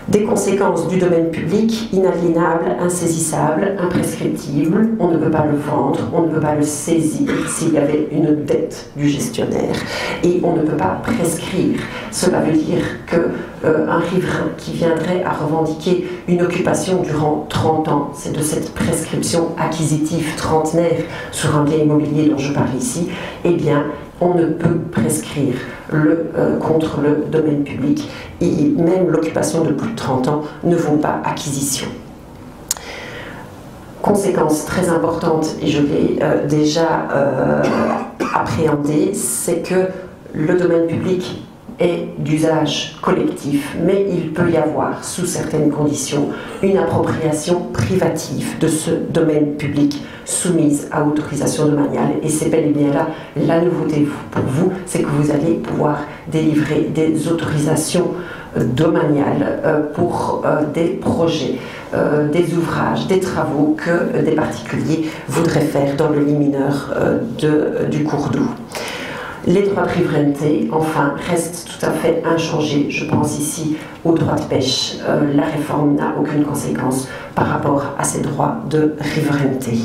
Des conséquences du domaine public, inaliénable, insaisissable, imprescriptible, on ne peut pas le vendre, on ne peut pas le saisir s'il y avait une dette du gestionnaire et on ne peut pas prescrire. Cela veut dire qu'un riverain qui viendrait à revendiquer une occupation durant 30 ans, c'est de cette prescription acquisitive trentenaire sur un bien immobilier dont je parle ici, eh bien, on ne peut prescrire contre le domaine public et même l'occupation de plus de 30 ans ne vaut pas acquisition. Conséquence très importante, et je l'ai déjà appréhendée, c'est que le domaine public est d'usage collectif, mais il peut y avoir, sous certaines conditions, une appropriation privative de ce domaine public soumise à autorisation domaniale. Et c'est bel et bien là la nouveauté pour vous, c'est que vous allez pouvoir délivrer des autorisations domaniales pour des projets, des ouvrages, des travaux que des particuliers voudraient faire dans le lit mineur du cours d'eau. Les droits de riverainté, enfin, restent tout à fait inchangés. Je pense ici aux droits de pêche. La réforme n'a aucune conséquence par rapport à ces droits de riverainté.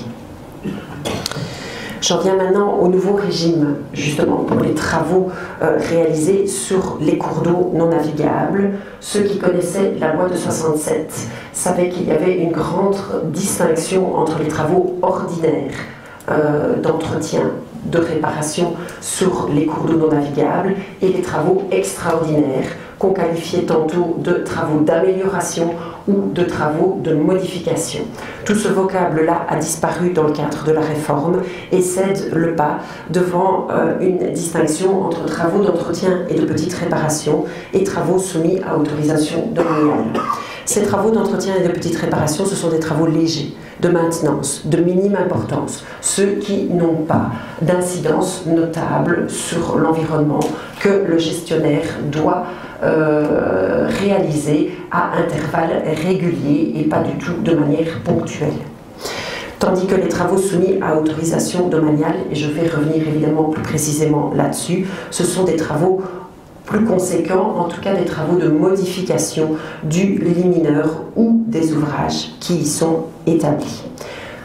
J'en viens maintenant au nouveau régime, justement, pour les travaux réalisés sur les cours d'eau non navigables. Ceux qui connaissaient la loi de 67 savaient qu'il y avait une grande distinction entre les travaux ordinaires d'entretien, de réparation sur les cours d'eau non navigables et les travaux extraordinaires qu'on qualifiait tantôt de travaux d'amélioration ou de travaux de modification. Tout ce vocable-là a disparu dans le cadre de la réforme et cède le pas devant une distinction entre travaux d'entretien et de petites réparations et travaux soumis à autorisation domaniale. Ces travaux d'entretien et de petites réparations, ce sont des travaux légers, de maintenance, de minime importance, ceux qui n'ont pas d'incidence notable sur l'environnement que le gestionnaire doit réaliser à intervalles réguliers et pas du tout de manière ponctuelle. Tandis que les travaux soumis à autorisation domaniale, et je vais revenir évidemment plus précisément là-dessus, ce sont des travaux plus conséquents, en tout cas des travaux de modification du lit mineur ou des ouvrages qui y sont établis.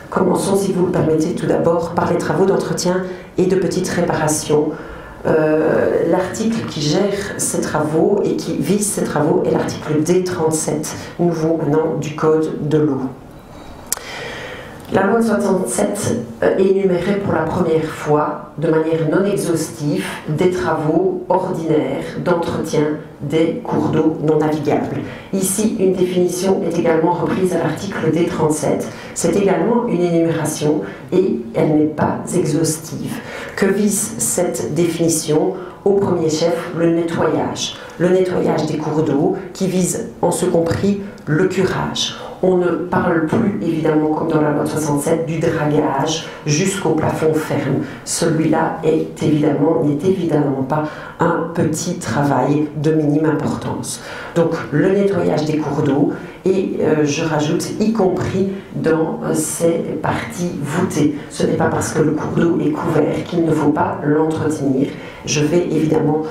Commençons, si vous le permettez, tout d'abord par les travaux d'entretien et de petites réparations. L'article qui gère ces travaux et qui vise ces travaux est l'article D37, nouveau maintenant du Code de l'eau. La loi de 67 énumérait pour la première fois, de manière non exhaustive, des travaux ordinaires d'entretien des cours d'eau non navigables. Ici, une définition est également reprise à l'article D37. C'est également une énumération et elle n'est pas exhaustive. Que vise cette définition ? Au premier chef, le nettoyage. Le nettoyage des cours d'eau qui vise, en ce compris, le curage. On ne parle plus, évidemment, comme dans la loi de 67, du dragage jusqu'au plafond ferme. Celui-là n'est évidemment pas un petit travail de minime importance. Donc, le nettoyage des cours d'eau et, je rajoute, y compris dans ces parties voûtées. Ce n'est pas parce que le cours d'eau est couvert qu'il ne faut pas l'entretenir. Je vais évidemment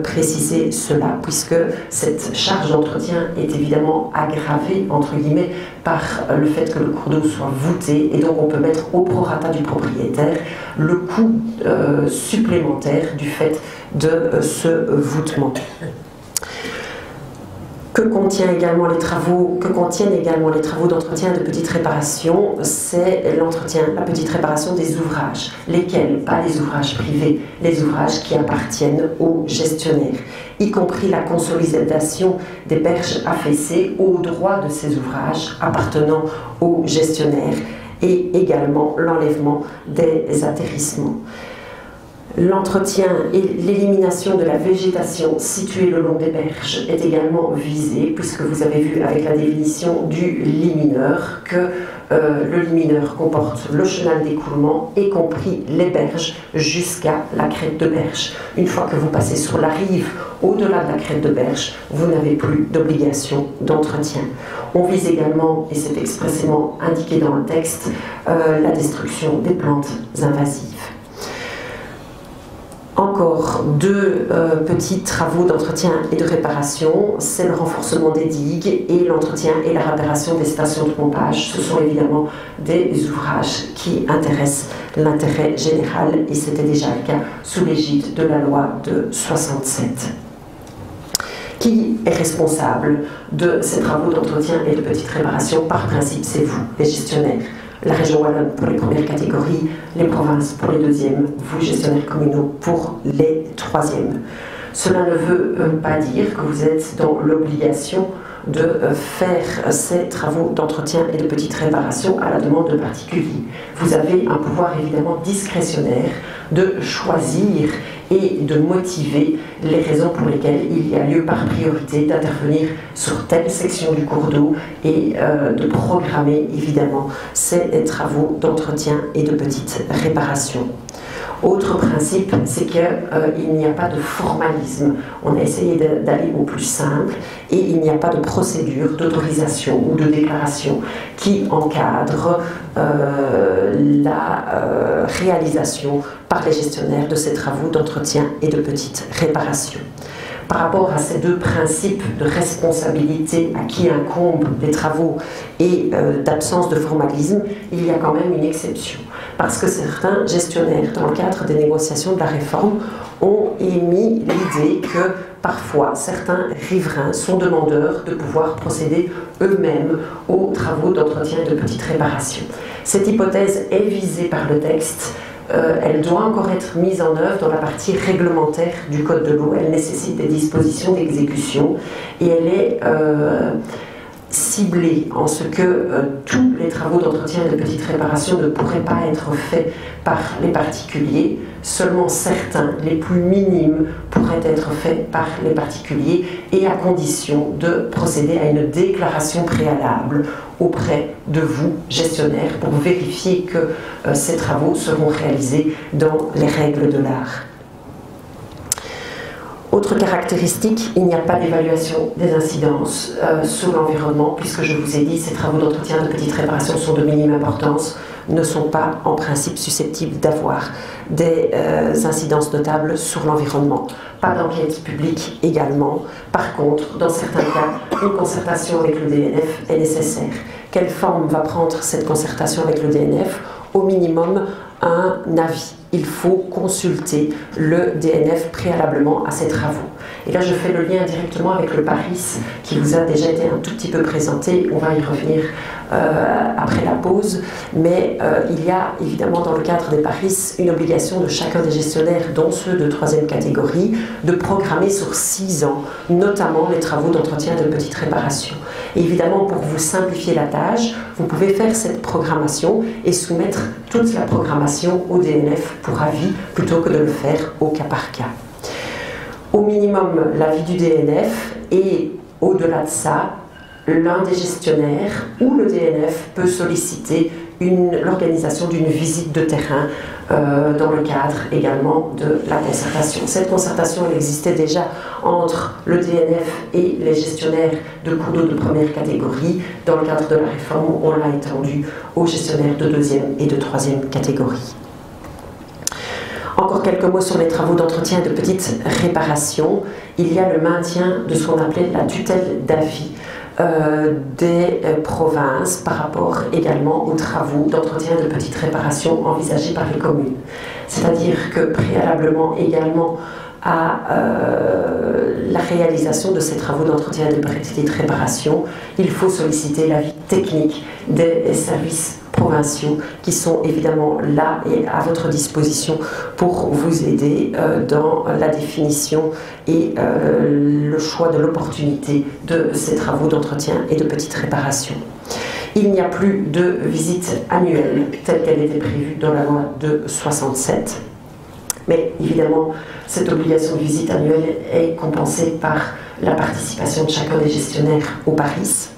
préciser cela, puisque cette charge d'entretien est évidemment aggravée, entre guillemets, par le fait que le cours d'eau soit voûté, et donc on peut mettre au prorata du propriétaire le coût supplémentaire du fait de ce voûtement. Que contiennent également les travaux d'entretien et de petite réparation, c'est l'entretien, la petite réparation des ouvrages. Lesquels? Pas les ouvrages privés, les ouvrages qui appartiennent aux gestionnaires, y compris la consolidation des berges affaissées au droit de ces ouvrages appartenant aux gestionnaires et également l'enlèvement des atterrissements. L'entretien et l'élimination de la végétation située le long des berges est également visé, puisque vous avez vu avec la définition du lit mineur que le lit mineur comporte le chenal d'écoulement, y compris les berges, jusqu'à la crête de berge. Une fois que vous passez sur la rive, au-delà de la crête de berge, vous n'avez plus d'obligation d'entretien. On vise également, et c'est expressément indiqué dans le texte, la destruction des plantes invasives. Encore deux petits travaux d'entretien et de réparation, c'est le renforcement des digues et l'entretien et la réparation des stations de pompage. Ce sont évidemment des ouvrages qui intéressent l'intérêt général et c'était déjà le cas sous l'égide de la loi de 67. Qui est responsable de ces travaux d'entretien et de petites réparations? Par principe, c'est vous, les gestionnaires. La région wallonne pour les premières catégories, les provinces pour les deuxièmes, vous, gestionnaires communaux, pour les troisièmes. Cela ne veut pas dire que vous êtes dans l'obligation de faire ces travaux d'entretien et de petites réparations à la demande de particuliers. Vous avez un pouvoir évidemment discrétionnaire de choisir et de motiver les raisons pour lesquelles il y a lieu par priorité d'intervenir sur telle section du cours d'eau et de programmer évidemment ces travaux d'entretien et de petites réparations. Autre principe, c'est qu'il n'y a pas de formalisme. On a essayé d'aller au plus simple et il n'y a pas de procédure d'autorisation ou de déclaration qui encadre la réalisation par les gestionnaires de ces travaux d'entretien et de petites réparations. Par rapport à ces deux principes de responsabilité à qui incombent les travaux et d'absence de formalisme, il y a quand même une exception. Parce que certains gestionnaires, dans le cadre des négociations de la réforme, ont émis l'idée que parfois certains riverains sont demandeurs de pouvoir procéder eux-mêmes aux travaux d'entretien et de petites réparations. Cette hypothèse est visée par le texte. Elle doit encore être mise en œuvre dans la partie réglementaire du Code de l'eau. Elle nécessite des dispositions d'exécution et elle est ciblée en ce que tous les travaux d'entretien et de petites réparations ne pourraient pas être faits par les particuliers. Seulement certains, les plus minimes, pourraient être faits par les particuliers et à condition de procéder à une déclaration préalable auprès de vous, gestionnaires, pour vérifier que ces travaux seront réalisés dans les règles de l'art. Autre caractéristique, il n'y a pas d'évaluation des incidences sur l'environnement, puisque je vous ai dit, ces travaux d'entretien de petites réparations sont de minime importance, ne sont pas en principe susceptibles d'avoir des incidences notables sur l'environnement. Pas d'enquête publique également. Par contre, dans certains cas, une concertation avec le DNF est nécessaire. Quelle forme va prendre cette concertation avec le DNF? Au minimum, un avis. Il faut consulter le DNF préalablement à ces travaux. Et là, je fais le lien directement avec le Paris qui vous a déjà été un tout petit peu présenté. On va y revenir après la pause. Mais il y a évidemment dans le cadre des Paris une obligation de chacun des gestionnaires, dont ceux de troisième catégorie, de programmer sur 6 ans, notamment les travaux d'entretien et de petites réparations. Et évidemment, pour vous simplifier la tâche, vous pouvez faire cette programmation et soumettre toute la programmation au DNF pour avis, plutôt que de le faire au cas par cas. Au minimum, l'avis du DNF et au-delà de ça, l'un des gestionnaires ou le DNF peut solliciter l'organisation d'une visite de terrain dans le cadre également de la concertation. Cette concertation, elle existait déjà entre le DNF et les gestionnaires de cours d'eau de première catégorie. Dans le cadre de la réforme, on l'a étendue aux gestionnaires de deuxième et de troisième catégorie. Encore quelques mots sur les travaux d'entretien et de petites réparations. Il y a le maintien de ce qu'on appelait la tutelle d'avis des provinces par rapport également aux travaux d'entretien et de petites réparations envisagés par les communes. C'est-à-dire que préalablement également à la réalisation de ces travaux d'entretien et de petites réparations, il faut solliciter l'avis technique des services provinciaux qui sont évidemment là et à votre disposition pour vous aider dans la définition et le choix de l'opportunité de ces travaux d'entretien et de petites réparations. Il n'y a plus de visite annuelle telle qu'elle était prévue dans la loi de 67. Mais évidemment, cette obligation de visite annuelle est compensée par la participation de chacun des gestionnaires au Paris.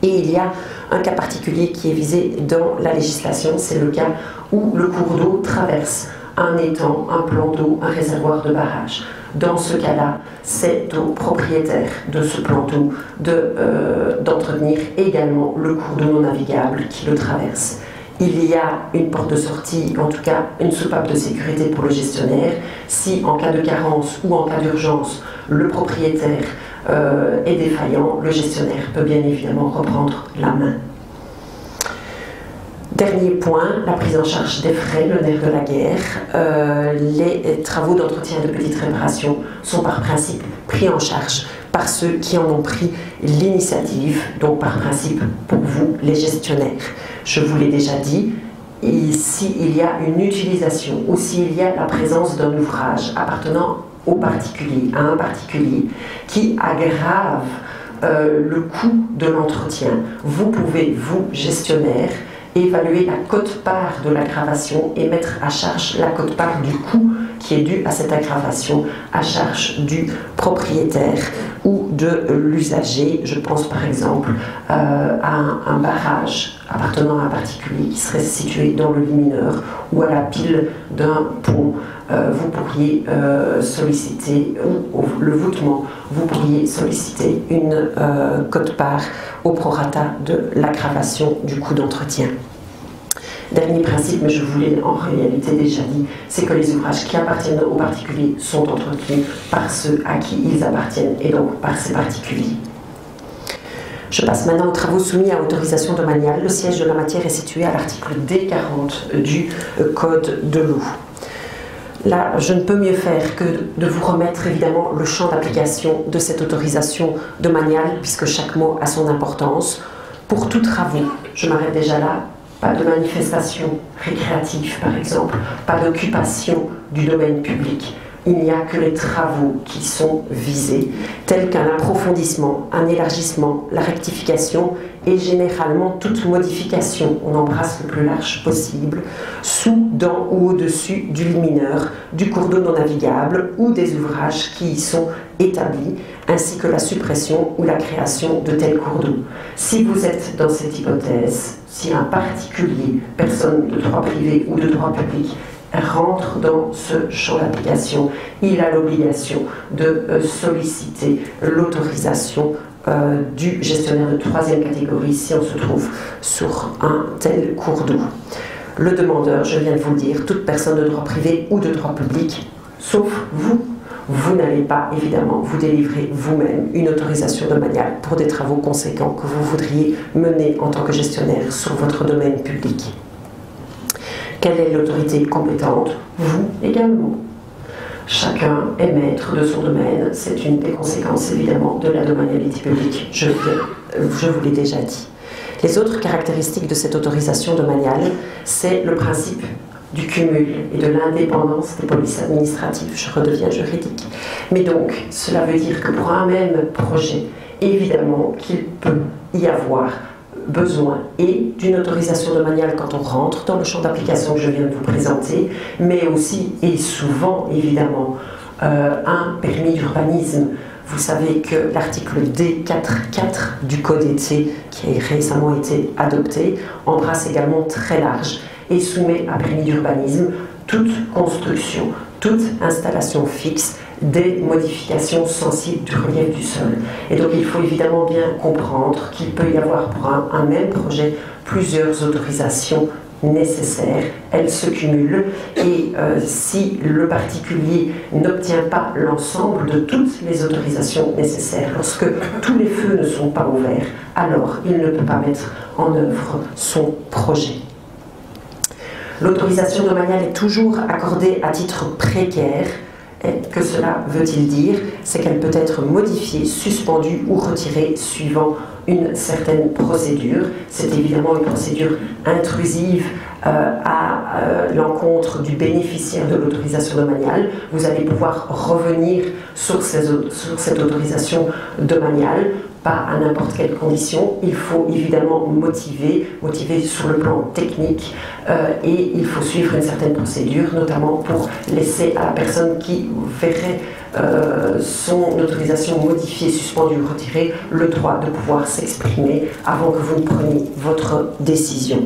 Et il y a un cas particulier qui est visé dans la législation, c'est le cas où le cours d'eau traverse un étang, un plan d'eau, un réservoir de barrage. Dans ce cas-là, c'est au propriétaire de ce plan d'eau d'entretenir également le cours d'eau non navigable qui le traverse. il y a une porte de sortie, en tout cas une soupape de sécurité pour le gestionnaire. Si en cas de carence ou en cas d'urgence, le propriétaire est défaillant, le gestionnaire peut bien évidemment reprendre la main. Dernier point, la prise en charge des frais, le nerf de la guerre. Les travaux d'entretien et de petites réparations sont par principe pris en charge par ceux qui en ont pris l'initiative, donc par principe pour vous, les gestionnaires. Je vous l'ai déjà dit, s'il y a une utilisation ou s'il y a la présence d'un ouvrage appartenant au particulier, à un particulier, qui aggrave le coût de l'entretien, vous pouvez, vous, gestionnaire, évaluer la quote-part de l'aggravation et mettre à charge la quote-part du coût qui est dû à cette aggravation à charge du propriétaire ou de l'usager. Je pense par exemple à un barrage appartenant à un particulier qui serait situé dans le lit mineur ou à la pile d'un pont. Vous pourriez solliciter, ou le voûtement, vous pourriez solliciter une quote-part au prorata de l'aggravation du coût d'entretien. Dernier principe, mais je vous l'ai en réalité déjà dit, c'est que les ouvrages qui appartiennent aux particuliers sont entretenus par ceux à qui ils appartiennent et donc par ces particuliers. Je passe maintenant aux travaux soumis à autorisation domaniale. Le siège de la matière est situé à l'article D40 du Code de l'eau. Là, je ne peux mieux faire que de vous remettre évidemment le champ d'application de cette autorisation domaniale, puisque chaque mot a son importance. Pour tous travaux, je m'arrête déjà là, pas de manifestation récréative par exemple, pas d'occupation du domaine public. Il n'y a que les travaux qui sont visés, tels qu'un approfondissement, un élargissement, la rectification et généralement toute modification, on embrasse le plus large possible, sous, dans ou au-dessus du lit mineur, du cours d'eau non navigable ou des ouvrages qui y sont établis, ainsi que la suppression ou la création de tels cours d'eau. Si vous êtes dans cette hypothèse, si un particulier, personne de droit privé ou de droit public, rentre dans ce champ d'application, il a l'obligation de solliciter l'autorisation du gestionnaire de troisième catégorie si on se trouve sur un tel cours d'eau. Le demandeur, je viens de vous le dire, toute personne de droit privé ou de droit public, sauf vous, vous n'allez pas évidemment vous délivrer vous-même une autorisation domaniale pour des travaux conséquents que vous voudriez mener en tant que gestionnaire sur votre domaine public. Quelle est l'autorité compétente? Vous également. Chacun est maître de son domaine. C'est une des conséquences évidemment de la domanialité publique. Je vous l'ai déjà dit. Les autres caractéristiques de cette autorisation domaniale, c'est le principe du cumul et de l'indépendance des polices administratives. Je redeviens juridique. Mais donc, cela veut dire que pour un même projet, évidemment qu'il peut y avoir besoin et d'une autorisation domaniale quand on rentre dans le champ d'application que je viens de vous présenter, mais aussi et souvent évidemment un permis d'urbanisme. Vous savez que l'article D4.4 du Code ET, qui a récemment été adopté, embrasse également très large et soumet à permis d'urbanisme toute construction, toute installation fixe, des modifications sensibles du relief du sol. Et donc il faut évidemment bien comprendre qu'il peut y avoir pour un même projet plusieurs autorisations nécessaires, elles se cumulent et si le particulier n'obtient pas l'ensemble de toutes les autorisations nécessaires, lorsque tous les feux ne sont pas ouverts, alors il ne peut pas mettre en œuvre son projet. L'autorisation domaniale est toujours accordée à titre précaire. Et que cela veut-il dire? C'est qu'elle peut être modifiée, suspendue ou retirée suivant une certaine procédure. C'est évidemment une procédure intrusive à l'encontre du bénéficiaire de l'autorisation domaniale. Vous allez pouvoir revenir sur cette autorisation domaniale, pas à n'importe quelle condition. Il faut évidemment motiver sur le plan technique et il faut suivre une certaine procédure, notamment pour laisser à la personne qui verrait son autorisation modifiée, suspendue ou retirée, le droit de pouvoir s'exprimer avant que vous ne preniez votre décision.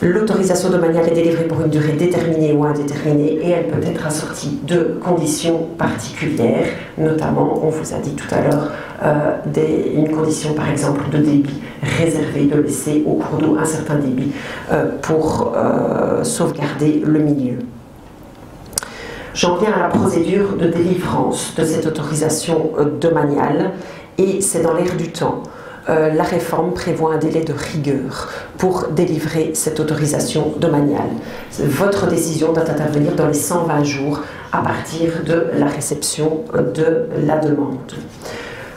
L'autorisation domaniale est délivrée pour une durée déterminée ou indéterminée et elle peut être assortie de conditions particulières, notamment, on vous a dit tout à l'heure, une condition par exemple de débit réservé, de laisser au cours d'eau un certain débit pour sauvegarder le milieu. J'en viens à la procédure de délivrance de cette autorisation domaniale et c'est dans l'air du temps. La réforme prévoit un délai de rigueur pour délivrer cette autorisation domaniale. Votre décision doit intervenir dans les 120 jours à partir de la réception de la demande.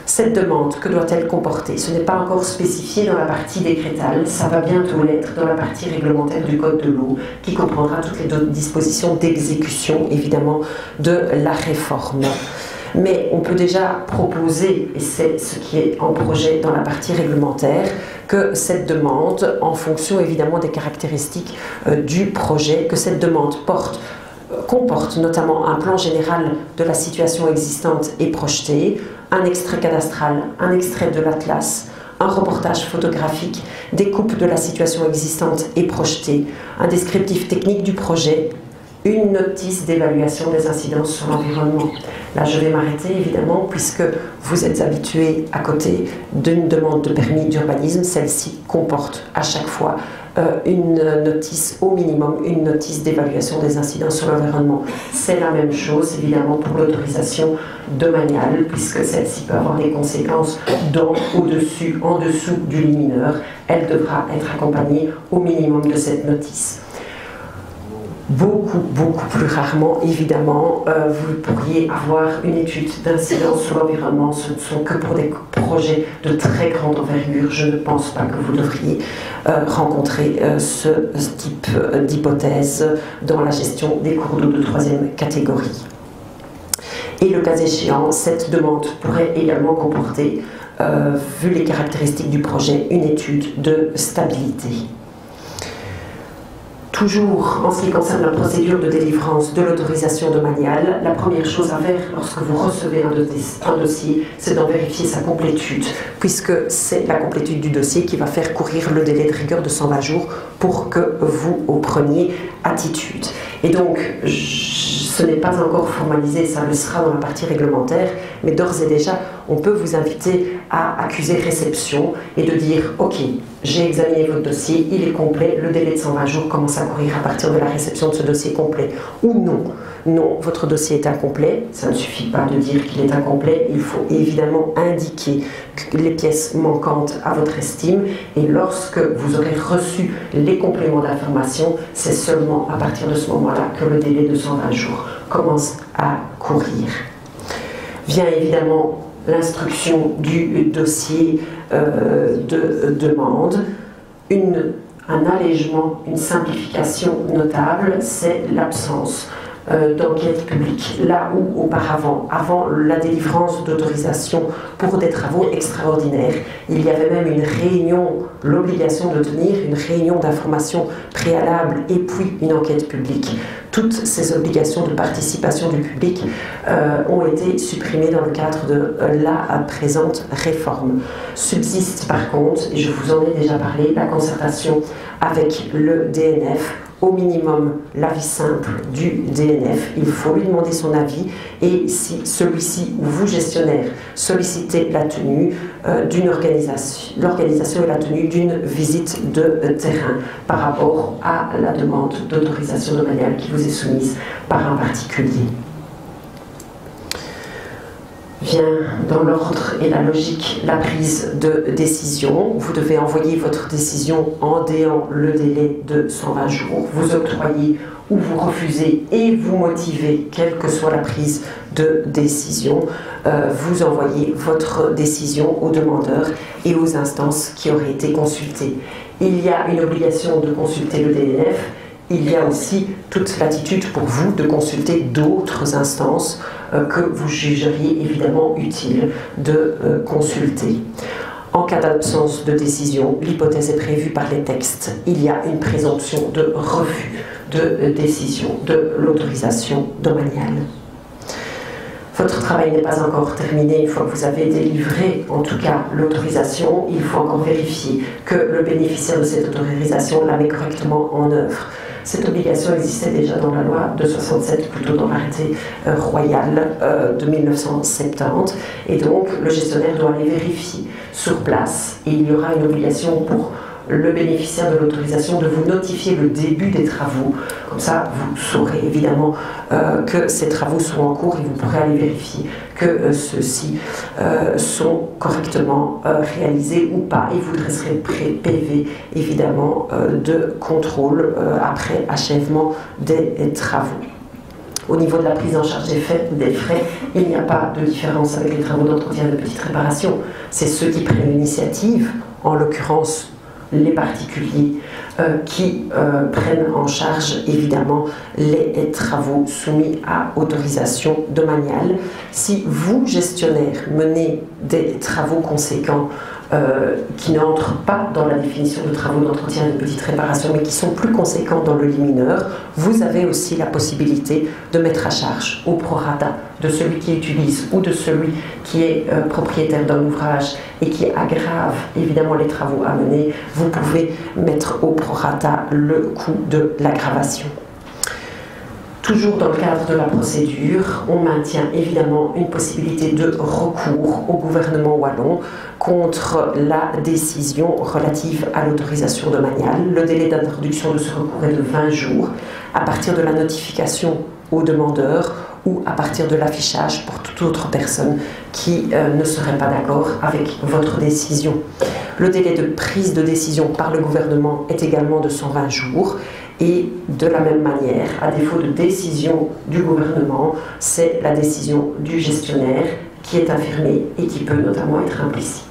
Cette demande, que doit-elle comporter? Ce n'est pas encore spécifié dans la partie décrétale, ça va bientôt l'être dans la partie réglementaire du Code de l'eau, qui comprendra toutes les dispositions d'exécution, évidemment, de la réforme. Mais on peut déjà proposer, et c'est ce qui est en projet dans la partie réglementaire, que cette demande, en fonction évidemment des caractéristiques du projet, que cette demande comporte notamment un plan général de la situation existante et projetée, un extrait cadastral, un extrait de l'atlas, un reportage photographique, des coupes de la situation existante et projetée, un descriptif technique du projet, une notice d'évaluation des incidences sur l'environnement. Là, je vais m'arrêter évidemment puisque vous êtes habitués à côté d'une demande de permis d'urbanisme. Celle-ci comporte à chaque fois une notice, au minimum, une notice d'évaluation des incidences sur l'environnement. C'est la même chose évidemment pour l'autorisation domaniale puisque celle-ci peut avoir des conséquences dans, au-dessus, en dessous du lit mineur. Elle devra être accompagnée au minimum de cette notice. Beaucoup plus rarement, évidemment, vous pourriez avoir une étude d'incidence sur l'environnement. Ce ne sont que pour des projets de très grande envergure. Je ne pense pas que vous devriez rencontrer ce type d'hypothèse dans la gestion des cours d'eau de 3e catégorie. Et le cas échéant, cette demande pourrait également comporter, vu les caractéristiques du projet, une étude de stabilité. Toujours en ce qui concerne la procédure de délivrance de l'autorisation domaniale, la première chose à faire lorsque vous recevez un dossier, c'est d'en vérifier sa complétude, puisque c'est la complétude du dossier qui va faire courir le délai de rigueur de 120 jours pour que vous preniez attitude. Et donc, ce n'est pas encore formalisé, ça le sera dans la partie réglementaire, mais d'ores et déjà, on peut vous inviter à accuser réception et de dire « Ok, j'ai examiné votre dossier, il est complet, le délai de 120 jours commence à courir à partir de la réception de ce dossier complet. » Ou non, non, votre dossier est incomplet, ça ne suffit pas de dire qu'il est incomplet, il faut évidemment indiquer les pièces manquantes à votre estime et lorsque vous aurez reçu les compléments d'information, c'est seulement à partir de ce moment-là que le délai de 120 jours commence à courir. Vient évidemment l'instruction du dossier de demande, un allègement, une simplification notable, c'est l'absence d'enquête publique. Là où auparavant, avant la délivrance d'autorisation pour des travaux extraordinaires, il y avait même une réunion, l'obligation de tenir une réunion d'information préalable et puis une enquête publique. Toutes ces obligations de participation du public ont été supprimées dans le cadre de la présente réforme. Subsiste par contre, et je vous en ai déjà parlé, la concertation avec le DNF, au minimum l'avis simple du DNF, il faut lui demander son avis et si celui-ci ou vous gestionnaire sollicitez la tenue d'une l'organisation et la tenue d'une visite de terrain par rapport à la demande d'autorisation domaniale qui vous est soumise par un particulier. Vient dans l'ordre et la logique la prise de décision. Vous devez envoyer votre décision en déant le délai de 120 jours. Vous octroyez ou vous refusez et vous motivez, quelle que soit la prise de décision. Vous envoyez votre décision aux demandeurs et aux instances qui auraient été consultées. Il y a une obligation de consulter le DNF. Il y a aussi toute latitude pour vous de consulter d'autres instances que vous jugeriez évidemment utile de consulter. En cas d'absence de décision, l'hypothèse est prévue par les textes. Il y a une présomption de refus de décision de l'autorisation domaniale. votre travail n'est pas encore terminé, une fois que vous avez délivré en tout cas l'autorisation, il faut encore vérifier que le bénéficiaire de cette autorisation la met correctement en œuvre. Cette obligation existait déjà dans la loi de 67, plutôt dans l'arrêté royal de 1970, et donc le gestionnaire doit aller vérifier sur place, et il y aura une obligation pour le bénéficiaire de l'autorisation de vous notifier le début des travaux. Comme ça, vous saurez évidemment que ces travaux sont en cours et vous pourrez aller vérifier que ceux-ci sont correctement réalisés ou pas. Et vous dresserez PV, évidemment, de contrôle après achèvement des travaux. Au niveau de la prise en charge des frais, il n'y a pas de différence avec les travaux d'entretien de petite réparation. C'est ceux qui prennent l'initiative, en l'occurrence les particuliers, qui prennent en charge évidemment les travaux soumis à autorisation domaniale. Si vous, gestionnaire, menez des travaux conséquents qui n'entrent pas dans la définition de travaux d'entretien et de petite réparation, mais qui sont plus conséquents dans le lit mineur, vous avez aussi la possibilité de mettre à charge au prorata de celui qui utilise ou de celui qui est propriétaire d'un ouvrage et qui aggrave évidemment les travaux à mener, vous pouvez mettre au prorata le coût de l'aggravation. Toujours dans le cadre de la procédure, on maintient évidemment une possibilité de recours au gouvernement wallon contre la décision relative à l'autorisation domaniale. Le délai d'introduction de ce recours est de 20 jours à partir de la notification au demandeur ou à partir de l'affichage pour toute autre personne qui ne serait pas d'accord avec votre décision. Le délai de prise de décision par le gouvernement est également de 120 jours. Et de la même manière, à défaut de décision du gouvernement, c'est la décision du gestionnaire qui est infirmée et qui peut notamment être implicite.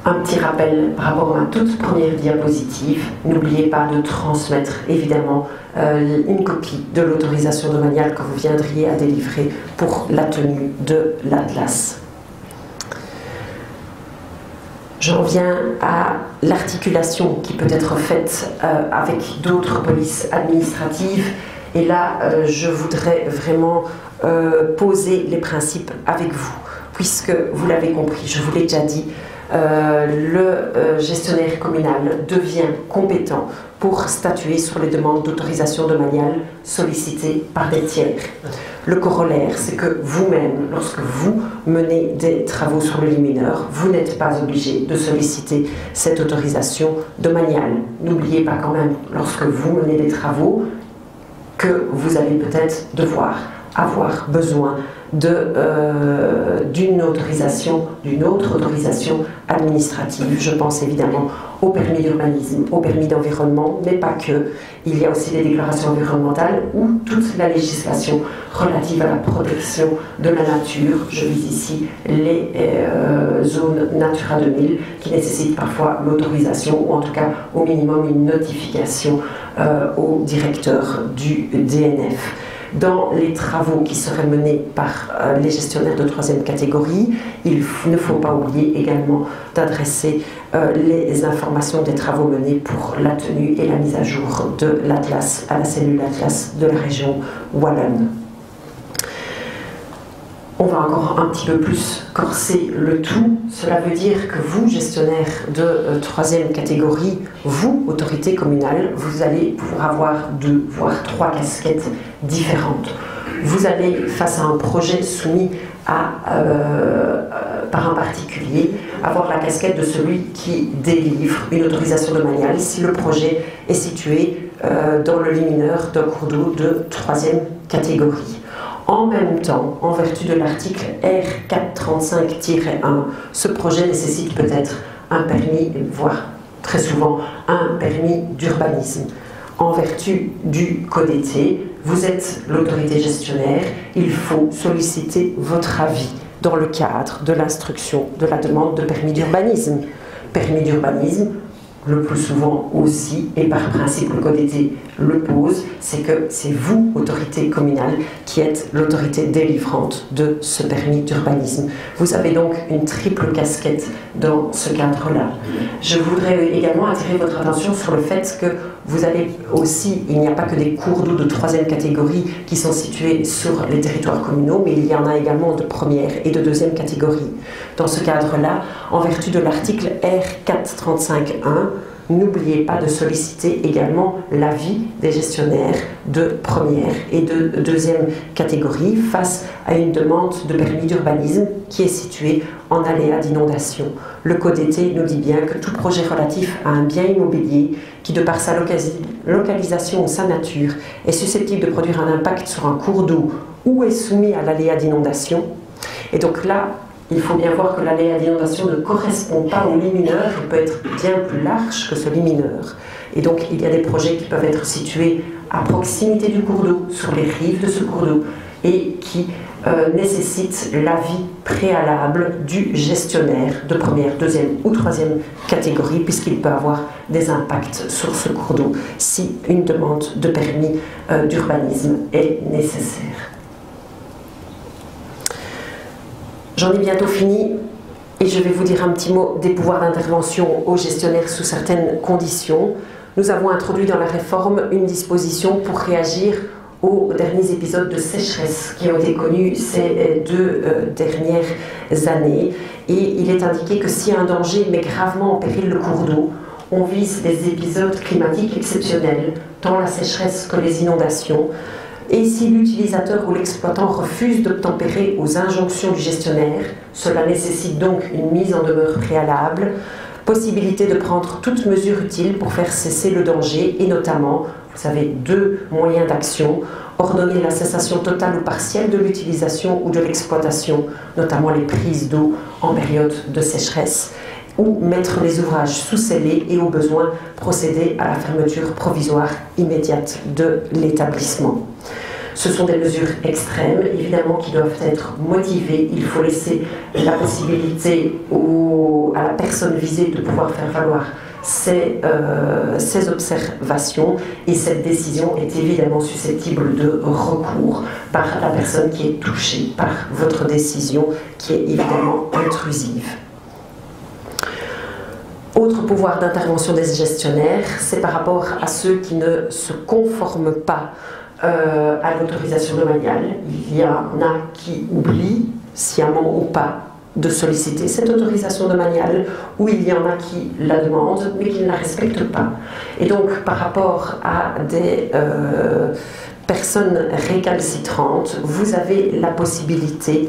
Un petit rappel par rapport à ma toute première diapositive. N'oubliez pas de transmettre évidemment une copie de l'autorisation domaniale que vous viendriez à délivrer pour la tenue de l'Atlas. J'en viens à l'articulation qui peut être faite avec d'autres polices administratives. Et là, je voudrais vraiment poser les principes avec vous, puisque vous l'avez compris, je vous l'ai déjà dit, le gestionnaire communal devient compétent pour statuer sur les demandes d'autorisation domaniale sollicitées par des tiers. Le corollaire, c'est que vous-même, lorsque vous menez des travaux sur le lit mineur, vous n'êtes pas obligé de solliciter cette autorisation domaniale. N'oubliez pas quand même, lorsque vous menez des travaux, que vous allez peut-être devoir avoir besoin d'une autre autorisation administrative. Je pense évidemment au permis d'urbanisme, au permis d'environnement, mais pas que. Il y a aussi les déclarations environnementales ou toute la législation relative à la protection de la nature. Je vise ici les zones Natura 2000 qui nécessitent parfois l'autorisation ou en tout cas au minimum une notification au directeur du DNF. Dans les travaux qui seraient menés par les gestionnaires de troisième catégorie, il ne faut pas oublier également d'adresser les informations des travaux menés pour la tenue et la mise à jour de l'Atlas à la cellule Atlas de la région wallonne. On va encore un petit peu plus corser le tout. Cela veut dire que vous, gestionnaire de troisième catégorie, vous, autorité communale, vous allez pouvoir avoir 2 voire 3 casquettes différentes. Vous allez, face à un projet soumis par un particulier, avoir la casquette de celui qui délivre une autorisation domaniale si le projet est situé dans le lit mineur d'un cours d'eau de troisième catégorie. En même temps, en vertu de l'article R435-1, ce projet nécessite peut-être un permis, voire très souvent un permis d'urbanisme. En vertu du Code ET, vous êtes l'autorité gestionnaire, il faut solliciter votre avis dans le cadre de l'instruction de la demande de permis d'urbanisme. Permis d'urbanisme, le plus souvent aussi, et par principe le Code ET le pose, c'est que c'est vous, autorité communale, qui êtes l'autorité délivrante de ce permis d'urbanisme. Vous avez donc une triple casquette dans ce cadre-là. Je voudrais également attirer votre attention sur le fait que vous avez aussi, il n'y a pas que des cours d'eau de 3e catégorie qui sont situés sur les territoires communaux, mais il y en a également de 1re et de 2e catégorie. Dans ce cadre-là, en vertu de l'article R435.1, n'oubliez pas de solliciter également l'avis des gestionnaires de 1re et de 2e catégorie face à une demande de permis d'urbanisme qui est située en aléa d'inondation. Le Code été nous dit bien que tout projet relatif à un bien immobilier qui, de par sa localisation ou sa nature, est susceptible de produire un impact sur un cours d'eau ou est soumis à l'aléa d'inondation. Et donc là, il faut bien voir que l'aléa d'inondation ne correspond pas au lit mineur, il peut être bien plus large que ce lit mineur. Et donc il y a des projets qui peuvent être situés à proximité du cours d'eau, sur les rives de ce cours d'eau, et qui nécessitent l'avis préalable du gestionnaire de 1re, 2e ou 3e catégorie, puisqu'il peut avoir des impacts sur ce cours d'eau si une demande de permis d'urbanisme est nécessaire. J'en ai bientôt fini et je vais vous dire un petit mot des pouvoirs d'intervention aux gestionnaires sous certaines conditions. Nous avons introduit dans la réforme une disposition pour réagir aux derniers épisodes de sécheresse qui ont été connus ces 2 dernières années. Et il est indiqué que si un danger met gravement en péril le cours d'eau, on vise des épisodes climatiques exceptionnels, tant la sécheresse que les inondations. Et si l'utilisateur ou l'exploitant refuse d'obtempérer aux injonctions du gestionnaire, cela nécessite donc une mise en demeure préalable, possibilité de prendre toute mesure utile pour faire cesser le danger et notamment, vous avez 2 moyens d'action, ordonner la cessation totale ou partielle de l'utilisation ou de l'exploitation, notamment les prises d'eau en période de sécheresse, ou mettre les ouvrages sous scellés et au besoin procéder à la fermeture provisoire immédiate de l'établissement. Ce sont des mesures extrêmes, évidemment, qui doivent être motivées. Il faut laisser la possibilité à la personne visée de pouvoir faire valoir ses observations et cette décision est évidemment susceptible de recours par la personne qui est touchée par votre décision qui est évidemment intrusive. Autre pouvoir d'intervention des gestionnaires, c'est par rapport à ceux qui ne se conforment pas à l'autorisation domaniale. Il y en a qui oublient, sciemment ou pas, de solliciter cette autorisation domaniale, ou il y en a qui la demandent mais qui ne la respectent pas. Et donc par rapport à des personnes récalcitrantes, vous avez la possibilité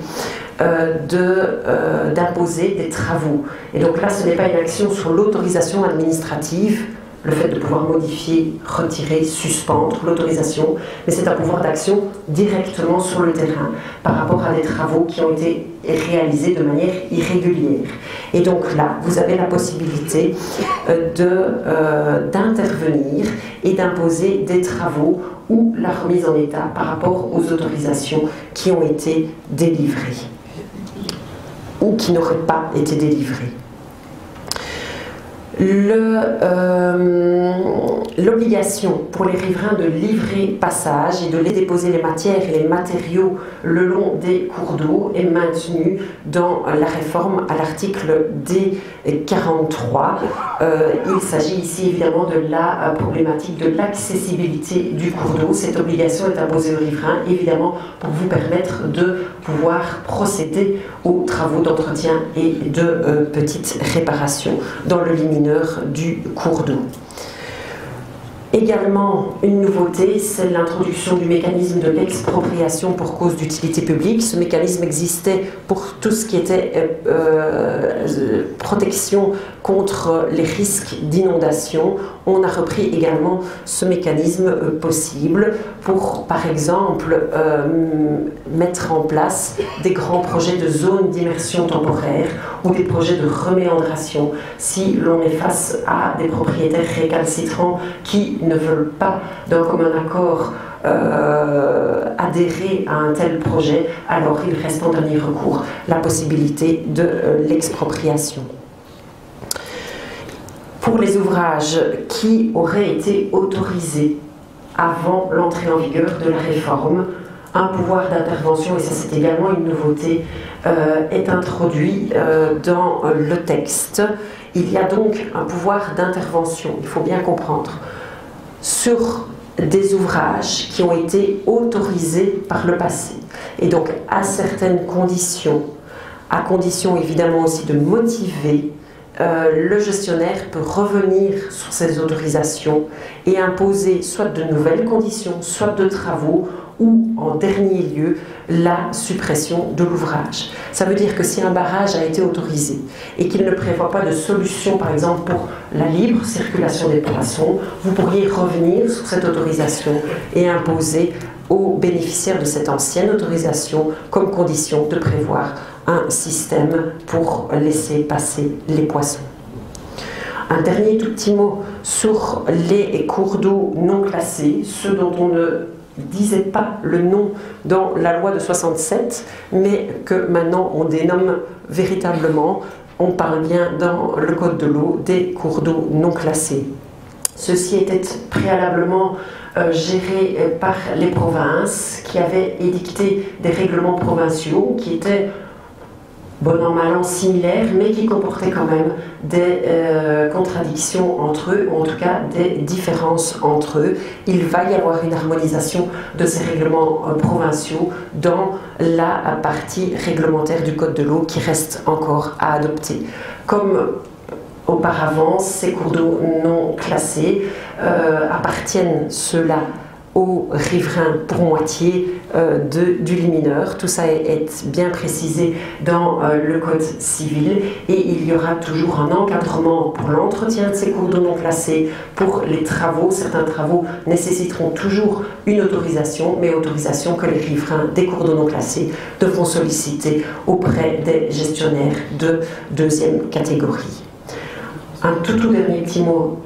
d'imposer des travaux. Et donc là, ce n'est pas une action sur l'autorisation administrative, le fait de pouvoir modifier, retirer, suspendre l'autorisation, mais c'est un pouvoir d'action directement sur le terrain par rapport à des travaux qui ont été réalisés de manière irrégulière. Et donc là, vous avez la possibilité d'intervenir et d'imposer des travaux ou la remise en état par rapport aux autorisations qui ont été délivrées ou qui n'auraient pas été délivrées. L'obligation pour les riverains de livrer passage et de les déposer les matières et les matériaux le long des cours d'eau est maintenue dans la réforme à l'article D43. Il s'agit ici évidemment de la problématique de l'accessibilité du cours d'eau. Cette obligation est imposée aux riverains évidemment pour vous permettre de pouvoir procéder aux travaux d'entretien et de petites réparations dans le lit mineur du cours d'eau. Également, une nouveauté, c'est l'introduction du mécanisme de l'expropriation pour cause d'utilité publique. Ce mécanisme existait pour tout ce qui était protection contre les risques d'inondation. On a repris également ce mécanisme possible pour, par exemple, mettre en place des grands projets de zones d'immersion temporaire ou des projets de reméandration si l'on est face à des propriétaires récalcitrants qui ne veulent pas, d'un commun accord, adhérer à un tel projet, alors il reste en dernier recours la possibilité de l'expropriation. Pour les ouvrages qui auraient été autorisés avant l'entrée en vigueur de la réforme. Un pouvoir d'intervention, et ça c'est également une nouveauté, est introduit dans le texte. Il y a donc un pouvoir d'intervention, il faut bien comprendre, sur des ouvrages qui ont été autorisés par le passé. Et donc à certaines conditions, à condition évidemment aussi de motiver, le gestionnaire peut revenir sur ces autorisations et imposer soit de nouvelles conditions, soit de travaux, ou en dernier lieu, la suppression de l'ouvrage. Ça veut dire que si un barrage a été autorisé et qu'il ne prévoit pas de solution, par exemple pour la libre circulation des poissons, vous pourriez revenir sur cette autorisation et imposer aux bénéficiaires de cette ancienne autorisation comme condition de prévoir un système pour laisser passer les poissons. Un dernier tout petit mot sur les cours d'eau non classés, ceux dont on ne disait pas le nom dans la loi de 67, mais que maintenant on dénomme véritablement, on parle bien dans le code de l'eau des cours d'eau non classés. Ceci était préalablement géré par les provinces qui avaient édicté des règlements provinciaux qui étaient bon an mal an similaires, mais qui comportaient quand même des contradictions entre eux, ou en tout cas des différences entre eux. Il va y avoir une harmonisation de ces règlements provinciaux dans la partie réglementaire du Code de l'eau qui reste encore à adopter. Comme auparavant, ces cours d'eau non classés appartiennent ceux-là aux riverains pour moitié du limineur. Tout ça est bien précisé dans le code civil et il y aura toujours un encadrement pour l'entretien de ces cours d'eau non classés, pour les travaux. Certains travaux nécessiteront toujours une autorisation, mais autorisation que les riverains des cours d'eau non classés devront solliciter auprès des gestionnaires de deuxième catégorie. Un tout dernier petit mot.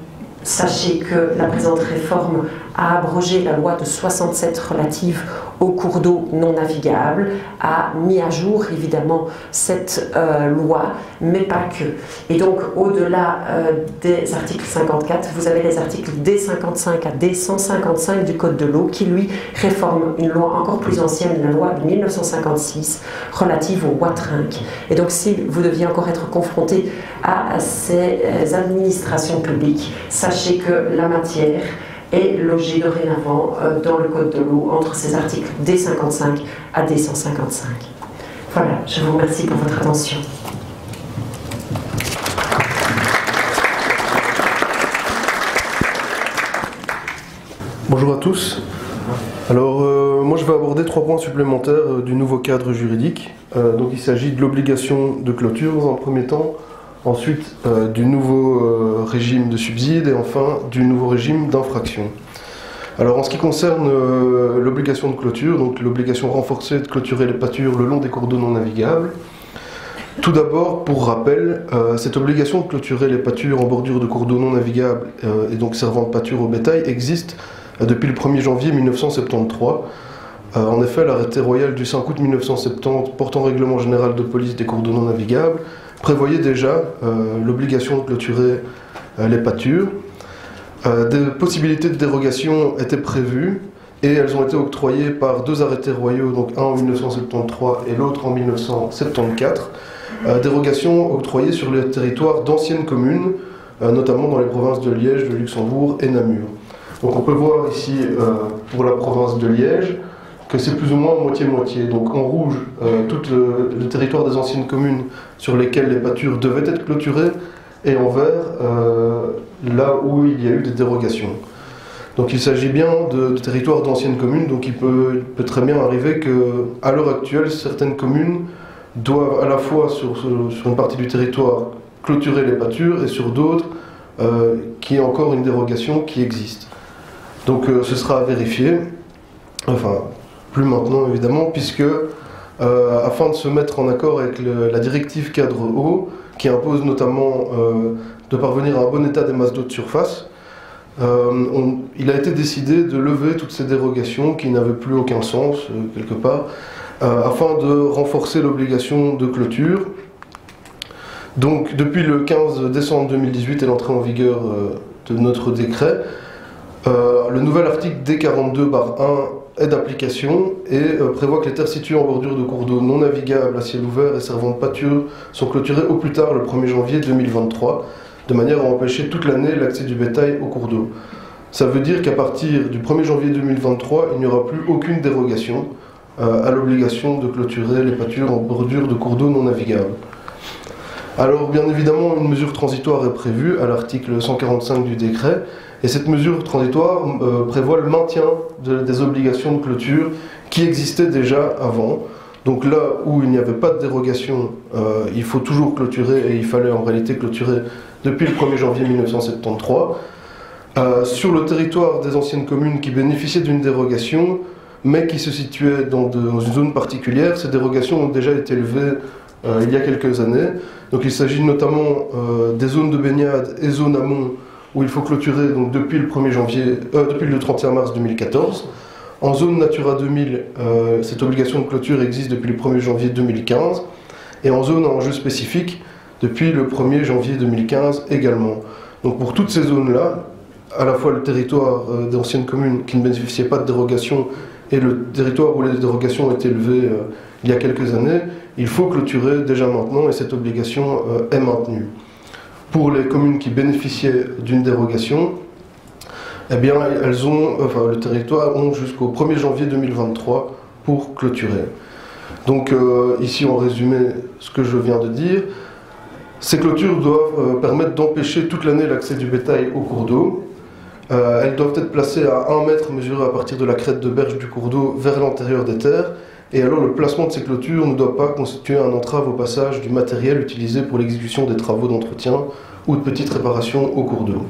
Sachez que la présente réforme a abrogé la loi de 67 relative aux cours d'eau non navigables, a mis à jour évidemment cette loi, mais pas que. Et donc au-delà des articles 54, vous avez les articles D55 à D155 du Code de l'eau qui lui réforment une loi encore plus ancienne, la loi de 1956 relative aux waterinques. Et donc si vous deviez encore être confronté à ces administrations publiques, sachez que la matière est logée dorénavant dans le Code de l'eau entre ces articles D55 à D155. Voilà, je vous remercie pour votre attention. Bonjour à tous. Alors, moi je vais aborder 3 points supplémentaires du nouveau cadre juridique. Donc il s'agit de l'obligation de clôture dans un premier temps, ensuite du nouveau régime de subside et enfin du nouveau régime d'infraction. Alors en ce qui concerne l'obligation de clôture, donc l'obligation renforcée de clôturer les pâtures le long des cours d'eau non navigables, tout d'abord, pour rappel, cette obligation de clôturer les pâtures en bordure de cours d'eau non navigables et donc servant de pâture au bétail existe depuis le 1er janvier 1973. En effet, l'arrêté royal du 5 août 1970 portant règlement général de police des cours d'eau non navigables prévoyait déjà l'obligation de clôturer les pâtures. Des possibilités de dérogation étaient prévues et elles ont été octroyées par 2 arrêtés royaux, donc un en 1973 et l'autre en 1974. Dérogations octroyées sur les territoires d'anciennes communes, notamment dans les provinces de Liège, de Luxembourg et Namur. Donc on peut voir ici pour la province de Liège que c'est plus ou moins moitié-moitié. Donc en rouge, tout le territoire des anciennes communes sur lesquelles les pâtures devaient être clôturées, et en vert, là où il y a eu des dérogations. Donc il s'agit bien de territoires d'anciennes communes, donc il peut très bien arriver qu'à l'heure actuelle, certaines communes doivent à la fois sur une partie du territoire clôturer les pâtures et sur d'autres qu'il y ait encore une dérogation qui existe. Donc ce sera à vérifier, enfin plus maintenant évidemment, puisque afin de se mettre en accord avec la directive cadre eau, qui impose notamment de parvenir à un bon état des masses d'eau de surface, il a été décidé de lever toutes ces dérogations qui n'avaient plus aucun sens, quelque part, afin de renforcer l'obligation de clôture. Donc depuis le 15 décembre 2018 et l'entrée en vigueur de notre décret, Le nouvel article D42/1 est d'application et prévoit que les terres situées en bordure de cours d'eau non navigables à ciel ouvert et servant de pâture sont clôturées au plus tard le 1er janvier 2023, de manière à empêcher toute l'année l'accès du bétail au cours d'eau. Ça veut dire qu'à partir du 1er janvier 2023, il n'y aura plus aucune dérogation à l'obligation de clôturer les pâtures en bordure de cours d'eau non navigables. Alors bien évidemment, une mesure transitoire est prévue à l'article 145 du décret, et cette mesure transitoire prévoit le maintien des obligations de clôture qui existaient déjà avant. Donc là où il n'y avait pas de dérogation, il faut toujours clôturer, et il fallait en réalité clôturer depuis le 1er janvier 1973. Sur le territoire des anciennes communes qui bénéficiaient d'une dérogation, mais qui se situaient dans une zone particulière, ces dérogations ont déjà été levées il y a quelques années. Donc il s'agit notamment des zones de baignade et zones amont où il faut clôturer donc, depuis le 31 mars 2014. En zone Natura 2000, cette obligation de clôture existe depuis le 1er janvier 2015. Et en zone à enjeu spécifique, depuis le 1er janvier 2015 également. Donc pour toutes ces zones-là, à la fois le territoire d'anciennes communes qui ne bénéficiaient pas de dérogation et le territoire où les dérogations ont été levées il y a quelques années, il faut clôturer déjà maintenant et cette obligation est maintenue. Pour les communes qui bénéficiaient d'une dérogation, eh bien, le territoire ont jusqu'au 1er janvier 2023 pour clôturer. Donc ici en résumé ce que je viens de dire, ces clôtures doivent permettre d'empêcher toute l'année l'accès du bétail au cours d'eau. Elles doivent être placées à 1 mètre mesuré à partir de la crête de berge du cours d'eau vers l'intérieur des terres. Et alors le placement de ces clôtures ne doit pas constituer un entrave au passage du matériel utilisé pour l'exécution des travaux d'entretien ou de petites réparations au cours d'eau.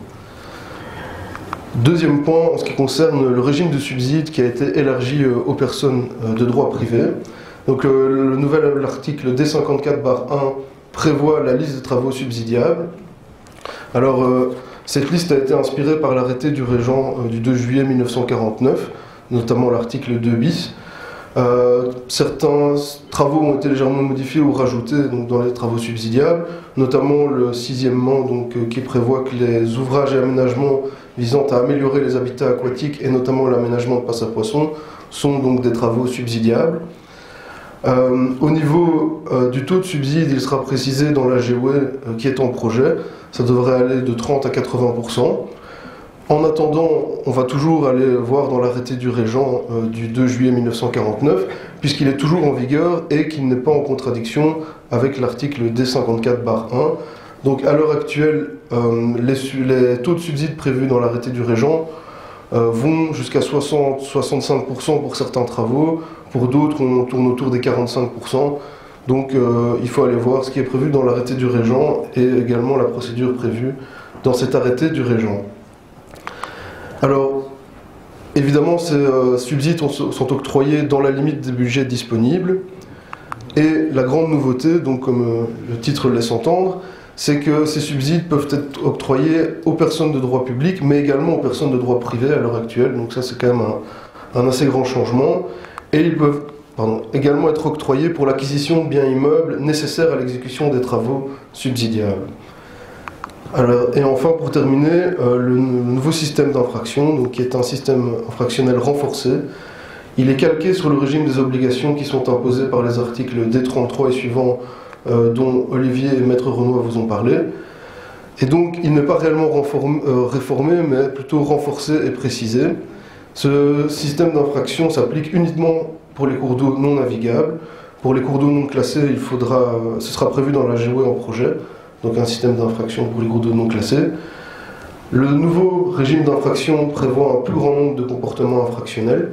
Deuxième point, en ce qui concerne le régime de subside qui a été élargi aux personnes de droit privé. Donc le nouvel article D54/1 prévoit la liste des travaux subsidiables. Alors cette liste a été inspirée par l'arrêté du régent du 2 juillet 1949, notamment l'article 2 bis. Certains travaux ont été légèrement modifiés ou rajoutés donc, dans les travaux subsidiables, notamment le 6e donc, qui prévoit que les ouvrages et aménagements visant à améliorer les habitats aquatiques et notamment l'aménagement de passes à poissons sont donc des travaux subsidiables. Au niveau du taux de subside, il sera précisé dans la GOE qui est en projet, ça devrait aller de 30 à 80%. En attendant, on va toujours aller voir dans l'arrêté du régent du 2 juillet 1949, puisqu'il est toujours en vigueur et qu'il n'est pas en contradiction avec l'article D54/1. Donc à l'heure actuelle, les taux de subside prévus dans l'arrêté du régent vont jusqu'à 60-65% pour certains travaux, pour d'autres on tourne autour des 45%. Donc il faut aller voir ce qui est prévu dans l'arrêté du régent et également la procédure prévue dans cet arrêté du régent. Alors, évidemment, ces subsides sont octroyés dans la limite des budgets disponibles. Et la grande nouveauté, donc comme le titre le laisse entendre, c'est que ces subsides peuvent être octroyés aux personnes de droit public, mais également aux personnes de droit privé à l'heure actuelle. Donc ça, c'est quand même un assez grand changement. Et ils peuvent également être octroyés pour l'acquisition de biens immeubles nécessaires à l'exécution des travaux subsidiables. Alors, et enfin, pour terminer, le nouveau système d'infraction, qui est un système infractionnel renforcé, il est calqué sur le régime des obligations qui sont imposées par les articles D33 et suivants, dont Olivier et Maître Renoir vous ont parlé. Et donc, il n'est pas réellement réformé, mais plutôt renforcé et précisé. Ce système d'infraction s'applique uniquement pour les cours d'eau non navigables. Pour les cours d'eau non classés, ce sera prévu dans la GOE en projet. Donc un système d'infraction pour les cours d'eau non classés. Le nouveau régime d'infraction prévoit un plus grand nombre de comportements infractionnels.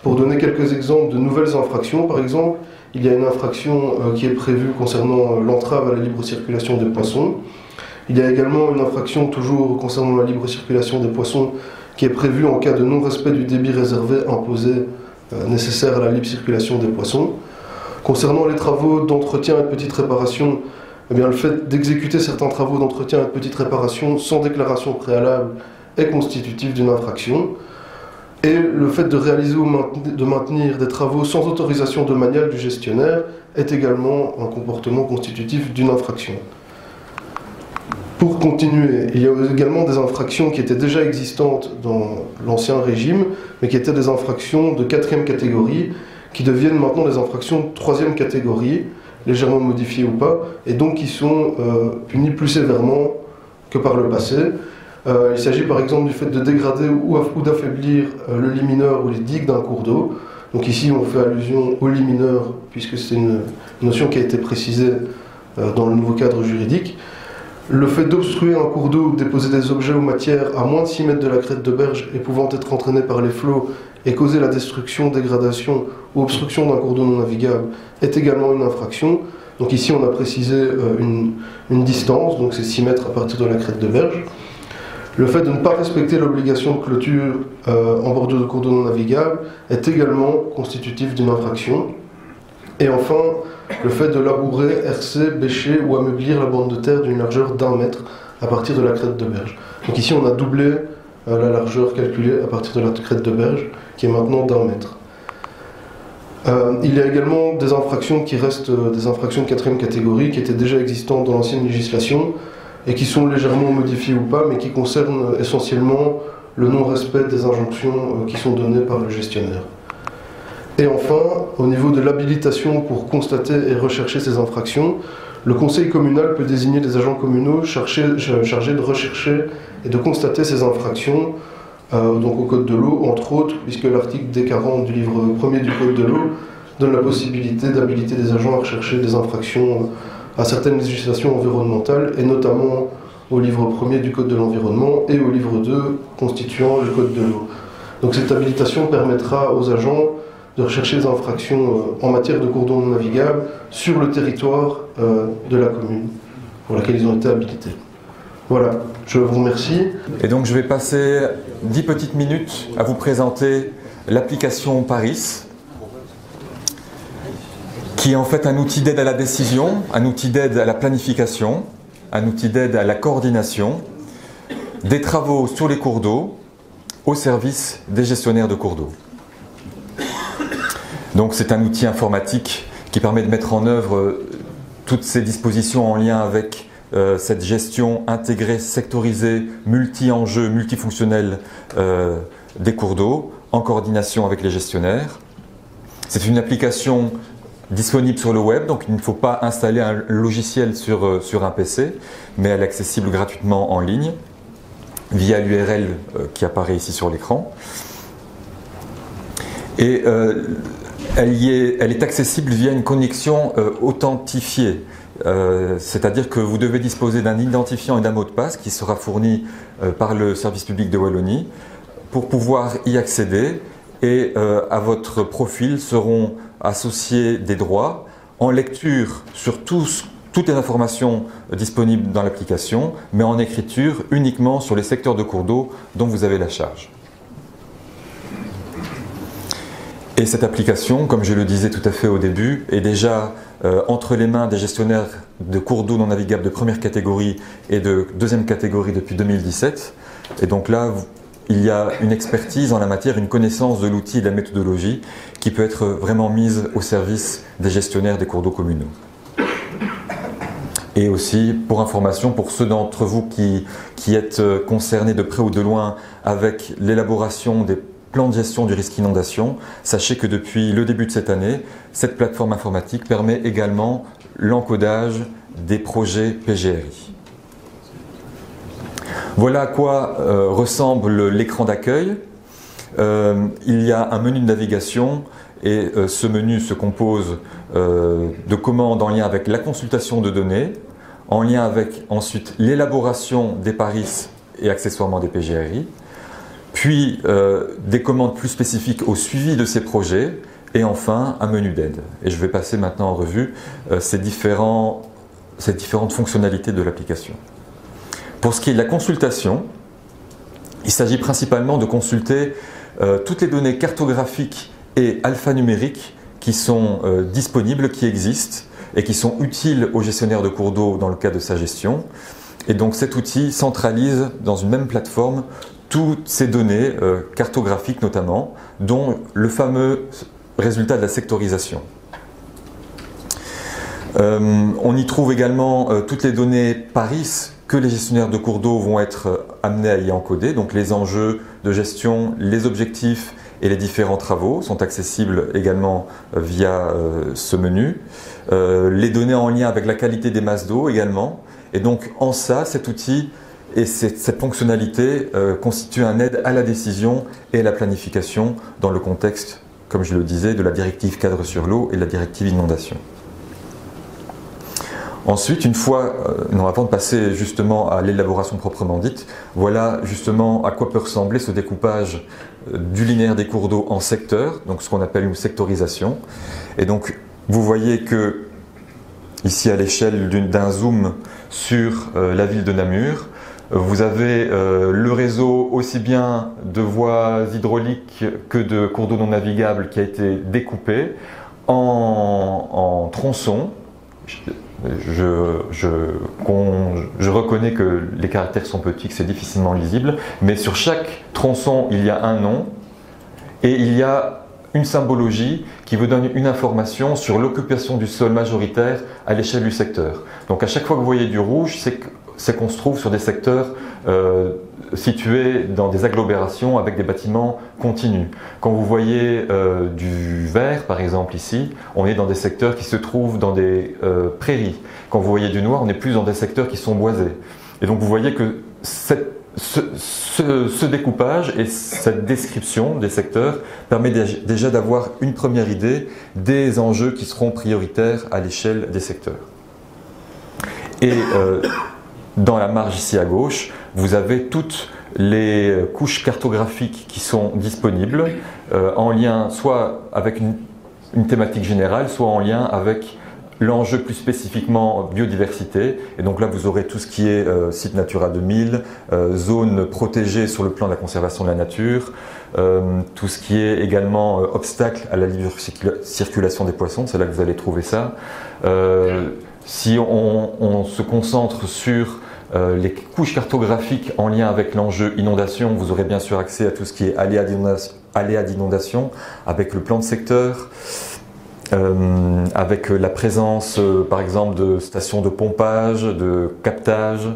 Pour donner quelques exemples de nouvelles infractions, par exemple, il y a une infraction qui est prévue concernant l'entrave à la libre circulation des poissons. Il y a également une infraction toujours concernant la libre circulation des poissons qui est prévue en cas de non-respect du débit réservé imposé nécessaire à la libre circulation des poissons. Concernant les travaux d'entretien et de petite réparation, eh bien, le fait d'exécuter certains travaux d'entretien et de petite réparation sans déclaration préalable est constitutif d'une infraction. Et le fait de réaliser ou de maintenir des travaux sans autorisation domaniale du gestionnaire est également un comportement constitutif d'une infraction. Pour continuer, il y a également des infractions qui étaient déjà existantes dans l'ancien régime, mais qui étaient des infractions de 4e catégorie, qui deviennent maintenant des infractions de 3e catégorie, légèrement modifiées ou pas, et donc qui sont punies plus sévèrement que par le passé. Il s'agit par exemple du fait de dégrader ou d'affaiblir le lit mineur ou les digues d'un cours d'eau. Donc ici on fait allusion au lit mineur, puisque c'est une notion qui a été précisée dans le nouveau cadre juridique. Le fait d'obstruer un cours d'eau ou de déposer des objets ou matières à moins de 6 mètres de la crête de berge et pouvant être entraînés par les flots et causer la destruction, dégradation ou obstruction d'un cours d'eau non navigable est également une infraction. Donc ici on a précisé une distance, donc c'est 6 mètres à partir de la crête de berge. Le fait de ne pas respecter l'obligation de clôture en bordure de cours d'eau non navigable est également constitutif d'une infraction. Et enfin, le fait de labourer, hercer, bêcher ou ameublir la bande de terre d'une largeur d'1 mètre à partir de la crête de berge. Donc ici on a doublé la largeur calculée à partir de la crête de berge, qui est maintenant d'1 mètre. Il y a également des infractions qui restent des infractions de 4e catégorie, qui étaient déjà existantes dans l'ancienne législation, et qui sont légèrement modifiées ou pas, mais qui concernent essentiellement le non-respect des injonctions qui sont données par le gestionnaire. Et enfin, au niveau de l'habilitation pour constater et rechercher ces infractions, le conseil communal peut désigner des agents communaux chargés de rechercher et de constater ces infractions, donc au Code de l'eau, entre autres, puisque l'article D40 du livre 1er du Code de l'eau donne la possibilité d'habiliter des agents à rechercher des infractions à certaines législations environnementales, et notamment au livre 1er du Code de l'environnement et au livre 2 constituant le Code de l'eau. Donc cette habilitation permettra aux agents de rechercher des infractions en matière de cours d'eau non navigables sur le territoire de la commune pour laquelle ils ont été habilités. Voilà, je vous remercie. Et donc je vais passer 10 petites minutes à vous présenter l'application Paris, qui est en fait un outil d'aide à la décision, un outil d'aide à la planification, un outil d'aide à la coordination des travaux sur les cours d'eau au service des gestionnaires de cours d'eau. Donc c'est un outil informatique qui permet de mettre en œuvre toutes ces dispositions en lien avec cette gestion intégrée, sectorisée, multi-enjeux, multifonctionnelle des cours d'eau en coordination avec les gestionnaires. C'est une application disponible sur le web, donc il ne faut pas installer un logiciel sur un PC, mais elle est accessible gratuitement en ligne via l'URL qui apparaît ici sur l'écran. Et elle est accessible via une connexion authentifiée, c'est-à-dire que vous devez disposer d'un identifiant et d'un mot de passe qui sera fourni par le service public de Wallonie pour pouvoir y accéder, et à votre profil seront associés des droits en lecture sur toutes les informations disponibles dans l'application, mais en écriture uniquement sur les secteurs de cours d'eau dont vous avez la charge. Et cette application, comme je le disais tout à fait au début, est déjà entre les mains des gestionnaires de cours d'eau non navigables de première catégorie et de deuxième catégorie depuis 2017. Et donc là, il y a une expertise en la matière, une connaissance de l'outil et de la méthodologie qui peut être vraiment mise au service des gestionnaires des cours d'eau communaux. Et aussi, pour information, pour ceux d'entre vous qui êtes concernés de près ou de loin avec l'élaboration des plans de gestion du risque inondation, sachez que depuis le début de cette année, cette plateforme informatique permet également l'encodage des projets PGRI. Voilà à quoi ressemble l'écran d'accueil. Il y a un menu de navigation et ce menu se compose de commandes en lien avec la consultation de données, en lien avec ensuite l'élaboration des PARIS et accessoirement des PGRI, puis des commandes plus spécifiques au suivi de ces projets, et enfin un menu d'aide. Et je vais passer maintenant en revue ces différentes fonctionnalités de l'application. Pour ce qui est de la consultation, il s'agit principalement de consulter toutes les données cartographiques et alphanumériques qui sont disponibles, qui existent et qui sont utiles au gestionnaire de cours d'eau dans le cadre de sa gestion. Et donc cet outil centralise dans une même plateforme toutes ces données cartographiques notamment, dont le fameux résultat de la sectorisation. On y trouve également toutes les données PARIS que les gestionnaires de cours d'eau vont être amenés à y encoder. Donc les enjeux de gestion, les objectifs et les différents travaux sont accessibles également via ce menu. Les données en lien avec la qualité des masses d'eau également. Et donc en ça, cet outil et cette fonctionnalité constitue un aide à la décision et à la planification dans le contexte, comme je le disais, de la directive cadre sur l'eau et de la directive inondation. Ensuite, une fois, avant de passer justement à l'élaboration proprement dite, voilà justement à quoi peut ressembler ce découpage du linéaire des cours d'eau en secteurs, donc ce qu'on appelle une sectorisation. Et donc, vous voyez que, ici à l'échelle d'un zoom sur la ville de Namur, vous avez le réseau aussi bien de voies hydrauliques que de cours d'eau non navigables qui a été découpé en tronçons. Je reconnais que les caractères sont petits, que c'est difficilement lisible, mais sur chaque tronçon, il y a un nom et il y a une symbologie qui vous donne une information sur l'occupation du sol majoritaire à l'échelle du secteur. Donc à chaque fois que vous voyez du rouge, c'est qu'on se trouve sur des secteurs situés dans des agglomérations avec des bâtiments continus. Quand vous voyez du vert, par exemple ici, on est dans des secteurs qui se trouvent dans des prairies. Quand vous voyez du noir, on est plus dans des secteurs qui sont boisés. Et donc vous voyez que ce découpage et cette description des secteurs permet déjà d'avoir une première idée des enjeux qui seront prioritaires à l'échelle des secteurs. Et dans la marge ici à gauche, vous avez toutes les couches cartographiques qui sont disponibles en lien soit avec une thématique générale, soit en lien avec l'enjeu plus spécifiquement biodiversité. Et donc là, vous aurez tout ce qui est site Natura 2000, zone protégée sur le plan de la conservation de la nature, tout ce qui est également obstacle à la libre circulation des poissons, c'est là que vous allez trouver ça. Si on se concentre sur les couches cartographiques en lien avec l'enjeu inondation, vous aurez bien sûr accès à tout ce qui est aléas d'inondation, avec le plan de secteur, avec la présence par exemple de stations de pompage, de captage.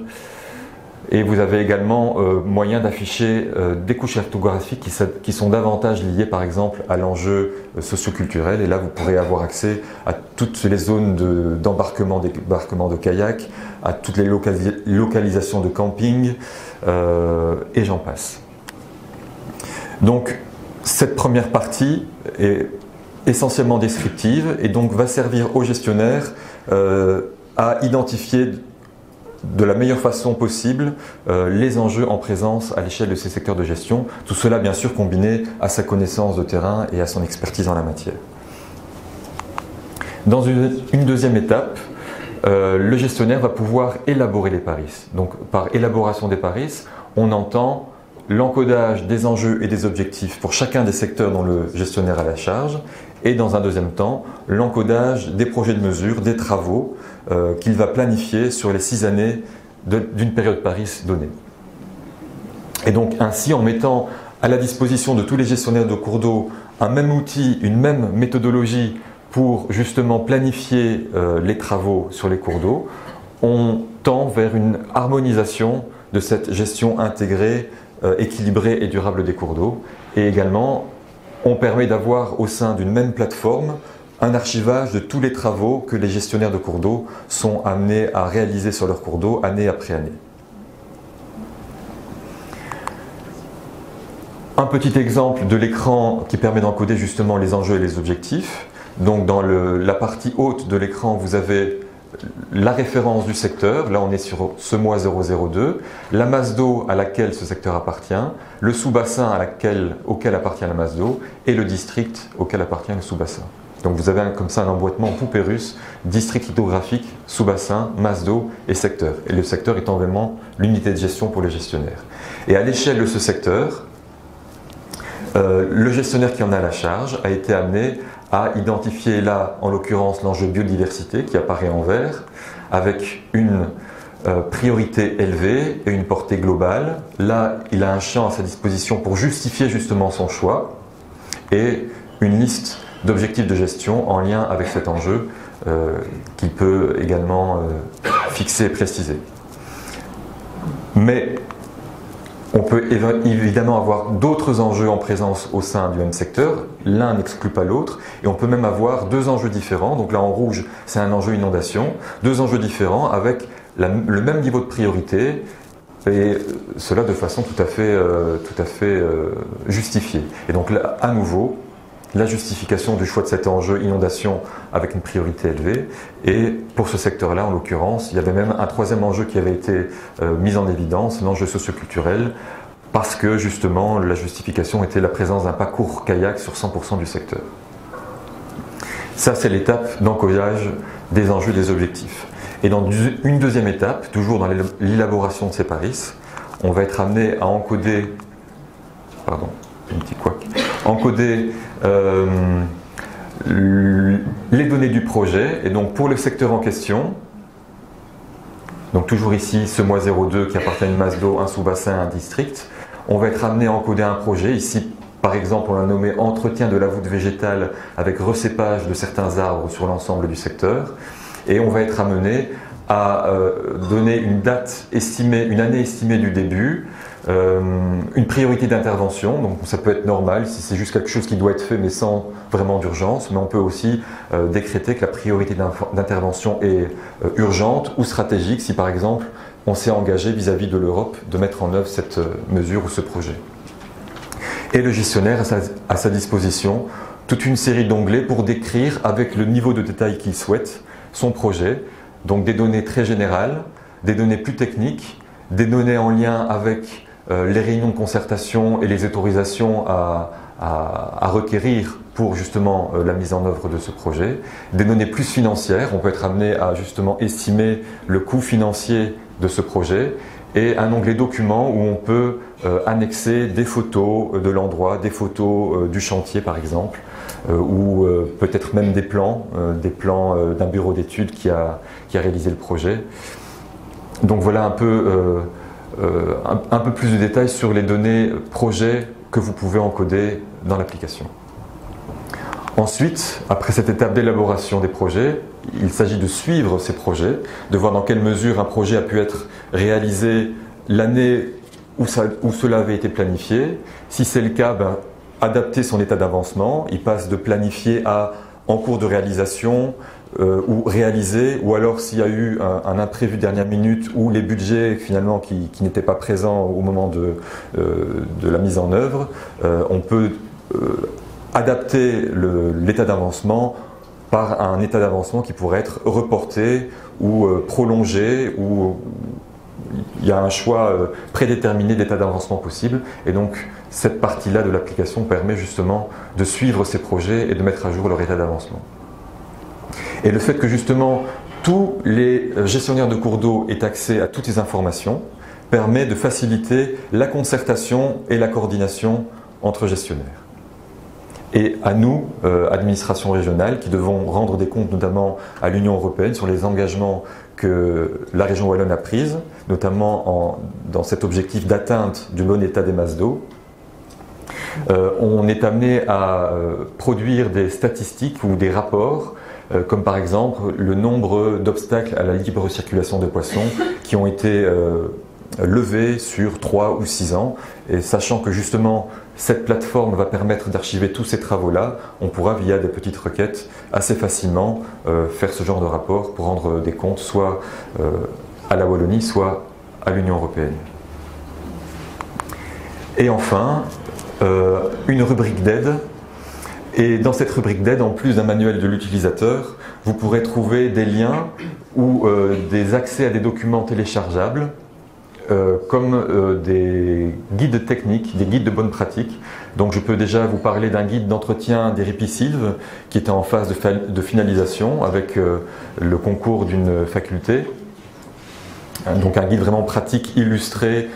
Et vous avez également moyen d'afficher des couches cartographiques qui sont davantage liées par exemple à l'enjeu socioculturel. Et là, vous pourrez avoir accès à toutes les zones d'embarquement, débarquement de kayak, à toutes les localisations de camping, et j'en passe. Donc, cette première partie est essentiellement descriptive et donc va servir aux gestionnaires à identifier de la meilleure façon possible les enjeux en présence à l'échelle de ces secteurs de gestion. Tout cela bien sûr combiné à sa connaissance de terrain et à son expertise en la matière. Dans une deuxième étape, le gestionnaire va pouvoir élaborer les PARIS. Donc par élaboration des PARIS, on entend l'encodage des enjeux et des objectifs pour chacun des secteurs dont le gestionnaire a la charge, et dans un deuxième temps, l'encodage des projets de mesure, des travaux qu'il va planifier sur les 6 années d'une période PARIS donnée. Et donc ainsi, en mettant à la disposition de tous les gestionnaires de cours d'eau un même outil, une même méthodologie pour justement planifier les travaux sur les cours d'eau, on tend vers une harmonisation de cette gestion intégrée, équilibrée et durable des cours d'eau. Et également, on permet d'avoir au sein d'une même plateforme un archivage de tous les travaux que les gestionnaires de cours d'eau sont amenés à réaliser sur leurs cours d'eau année après année. Un petit exemple de l'écran qui permet d'encoder justement les enjeux et les objectifs. Donc dans la partie haute de l'écran, vous avez la référence du secteur, là on est sur ce mois 002, la masse d'eau à laquelle ce secteur appartient, le sous-bassin auquel appartient la masse d'eau et le district auquel appartient le sous-bassin. Donc vous avez comme ça un emboîtement poupée russe, district hydrographique, sous-bassin, masse d'eau et secteur. Et le secteur étant vraiment l'unité de gestion pour les gestionnaires. Et à l'échelle de ce secteur, le gestionnaire qui en a la charge a été amené à identifier là, en l'occurrence, l'enjeu biodiversité qui apparaît en vert, avec une priorité élevée et une portée globale. Là, il a un champ à sa disposition pour justifier justement son choix et une liste d'objectifs de gestion en lien avec cet enjeu qu'il peut également fixer et préciser. Mais on peut évidemment avoir d'autres enjeux en présence au sein du même secteur, l'un n'exclut pas l'autre, et on peut même avoir deux enjeux différents. Donc là en rouge, c'est un enjeu inondation, deux enjeux différents avec le même niveau de priorité, et cela de façon tout à fait justifiée. Et donc là, à nouveau, la justification du choix de cet enjeu inondation avec une priorité élevée. Et pour ce secteur-là, en l'occurrence, il y avait même un troisième enjeu qui avait été mis en évidence, l'enjeu socioculturel, parce que justement la justification était la présence d'un parcours kayak sur 100% du secteur. Ça, c'est l'étape d'encodage des enjeux, des objectifs. Et dans une deuxième étape, toujours dans l'élaboration de ces PARIS, on va être amené à encoder, encoder les données du projet. Et donc pour le secteur en question, donc toujours ici ce mois 02 qui appartient à une masse d'eau, un sous-bassin, un district, on va être amené à encoder un projet. Ici par exemple on l'a nommé entretien de la voûte végétale avec recépage de certains arbres sur l'ensemble du secteur. Et on va être amené à donner une date estimée, une année estimée du début, une priorité d'intervention, donc ça peut être normal si c'est juste quelque chose qui doit être fait mais sans vraiment d'urgence, mais on peut aussi décréter que la priorité d'intervention est urgente ou stratégique si par exemple on s'est engagé vis-à-vis de l'Europe de mettre en œuvre cette mesure ou ce projet. Et le gestionnaire a à sa disposition toute une série d'onglets pour décrire avec le niveau de détail qu'il souhaite son projet, donc des données très générales, des données plus techniques, des données en lien avec les réunions de concertation et les autorisations à requérir pour justement la mise en œuvre de ce projet, des données plus financières, on peut être amené à justement estimer le coût financier de ce projet, et un onglet documents où on peut annexer des photos de l'endroit, des photos du chantier par exemple, ou peut-être même des plans d'un bureau d'études qui a réalisé le projet. Donc voilà un peu plus de détails sur les données projets que vous pouvez encoder dans l'application. Ensuite, après cette étape d'élaboration des projets, il s'agit de suivre ces projets, de voir dans quelle mesure un projet a pu être réalisé l'année où cela avait été planifié. Si c'est le cas, adapter son état d'avancement. Il passe de planifié à en cours de réalisation ou réalisé, ou alors s'il y a eu un imprévu dernière minute ou les budgets finalement qui n'étaient pas présents au moment de la mise en œuvre, on peut adapter l'état d'avancement par un état d'avancement qui pourrait être reporté ou prolongé, ou il y a un choix prédéterminé d'état d'avancement possible. Et donc cette partie-là de l'application permet justement de suivre ces projets et de mettre à jour leur état d'avancement. Et le fait que justement tous les gestionnaires de cours d'eau aient accès à toutes ces informations permet de faciliter la concertation et la coordination entre gestionnaires. Et à nous, administration régionale, qui devons rendre des comptes notamment à l'Union européenne sur les engagements que la région wallonne a pris, notamment dans cet objectif d'atteinte du bon état des masses d'eau. On est amené à produire des statistiques ou des rapports, comme par exemple le nombre d'obstacles à la libre circulation de poissons qui ont été levés sur 3 ou 6 ans. Et sachant que justement cette plateforme va permettre d'archiver tous ces travaux-là, on pourra via des petites requêtes assez facilement faire ce genre de rapport pour rendre des comptes soit à la Wallonie, soit à l'Union européenne. Et enfin, une rubrique d'aide. Et dans cette rubrique d'aide, en plus d'un manuel de l'utilisateur, vous pourrez trouver des liens ou des accès à des documents téléchargeables, comme des guides techniques, des guides de bonne pratique. Donc je peux déjà vous parler d'un guide d'entretien des ripisylves qui était en phase de finalisation avec le concours d'une faculté. Donc un guide vraiment pratique, illustré,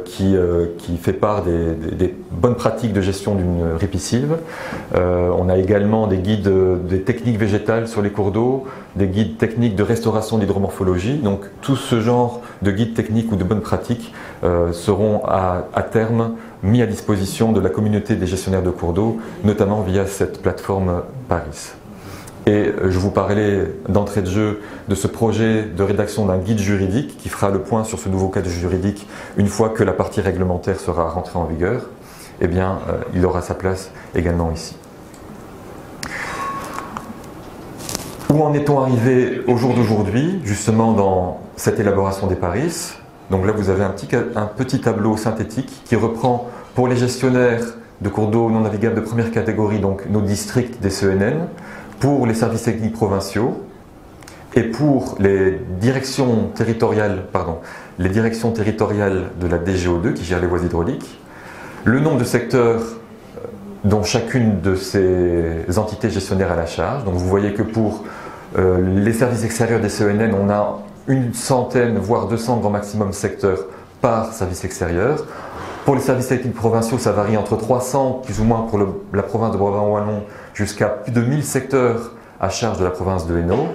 qui fait part des bonnes pratiques de gestion d'une ripisylve. On a également des guides des techniques végétales sur les cours d'eau, des guides techniques de restauration d'hydromorphologie. Donc tout ce genre de guides techniques ou de bonnes pratiques seront à terme mis à disposition de la communauté des gestionnaires de cours d'eau, notamment via cette plateforme PARIS. Et je vous parlais d'entrée de jeu de ce projet de rédaction d'un guide juridique qui fera le point sur ce nouveau cadre juridique une fois que la partie réglementaire sera rentrée en vigueur. Eh bien, il aura sa place également ici. Où en est-on arrivé au jour d'aujourd'hui, justement dans cette élaboration des PARIS? Donc là, vous avez un petit tableau synthétique qui reprend pour les gestionnaires de cours d'eau non navigables de première catégorie, donc nos districts des CNN, pour les services techniques provinciaux et pour les directions territoriales de la DGO2 qui gère les voies hydrauliques, le nombre de secteurs dont chacune de ces entités gestionnaires a la charge. Donc vous voyez que pour les services extérieurs des CNN, on a une centaine, voire 200 grand maximum secteurs par service extérieur. Pour les services techniques provinciaux, ça varie entre 300, plus ou moins pour la province de Brabant-Wallon, jusqu'à plus de 1000 secteurs à charge de la province de Hainaut.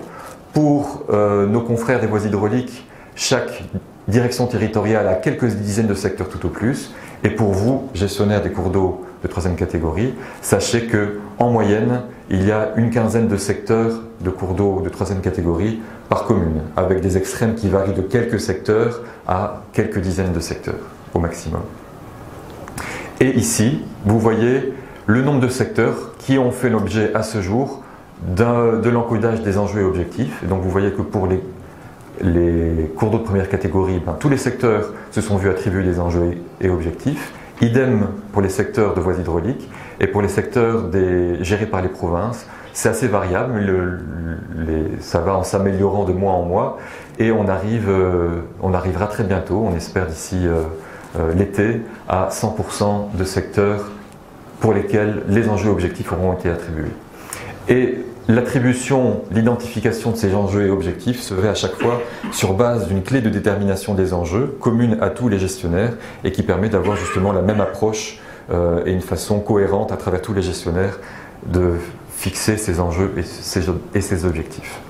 Pour nos confrères des voies hydrauliques, chaque direction territoriale a quelques dizaines de secteurs tout au plus. Et pour vous, gestionnaires des cours d'eau de 3e catégorie, sachez qu'en moyenne, il y a une quinzaine de secteurs de cours d'eau de 3e catégorie par commune, avec des extrêmes qui varient de quelques secteurs à quelques dizaines de secteurs au maximum. Et ici, vous voyez le nombre de secteurs qui ont fait l'objet à ce jour de l'encodage des enjeux et objectifs. Et donc vous voyez que pour les cours d'eau de première catégorie, tous les secteurs se sont vus attribuer des enjeux et objectifs. Idem pour les secteurs de voies hydrauliques et pour les secteurs gérés par les provinces. C'est assez variable, mais ça va en s'améliorant de mois en mois et on arrivera très bientôt, on espère d'ici l'été, à 100% de secteurs pour lesquels les enjeux et objectifs auront été attribués. Et l'attribution, l'identification de ces enjeux et objectifs se fait à chaque fois sur base d'une clé de détermination des enjeux commune à tous les gestionnaires et qui permet d'avoir justement la même approche et une façon cohérente à travers tous les gestionnaires de fixer ces enjeux et ces objectifs.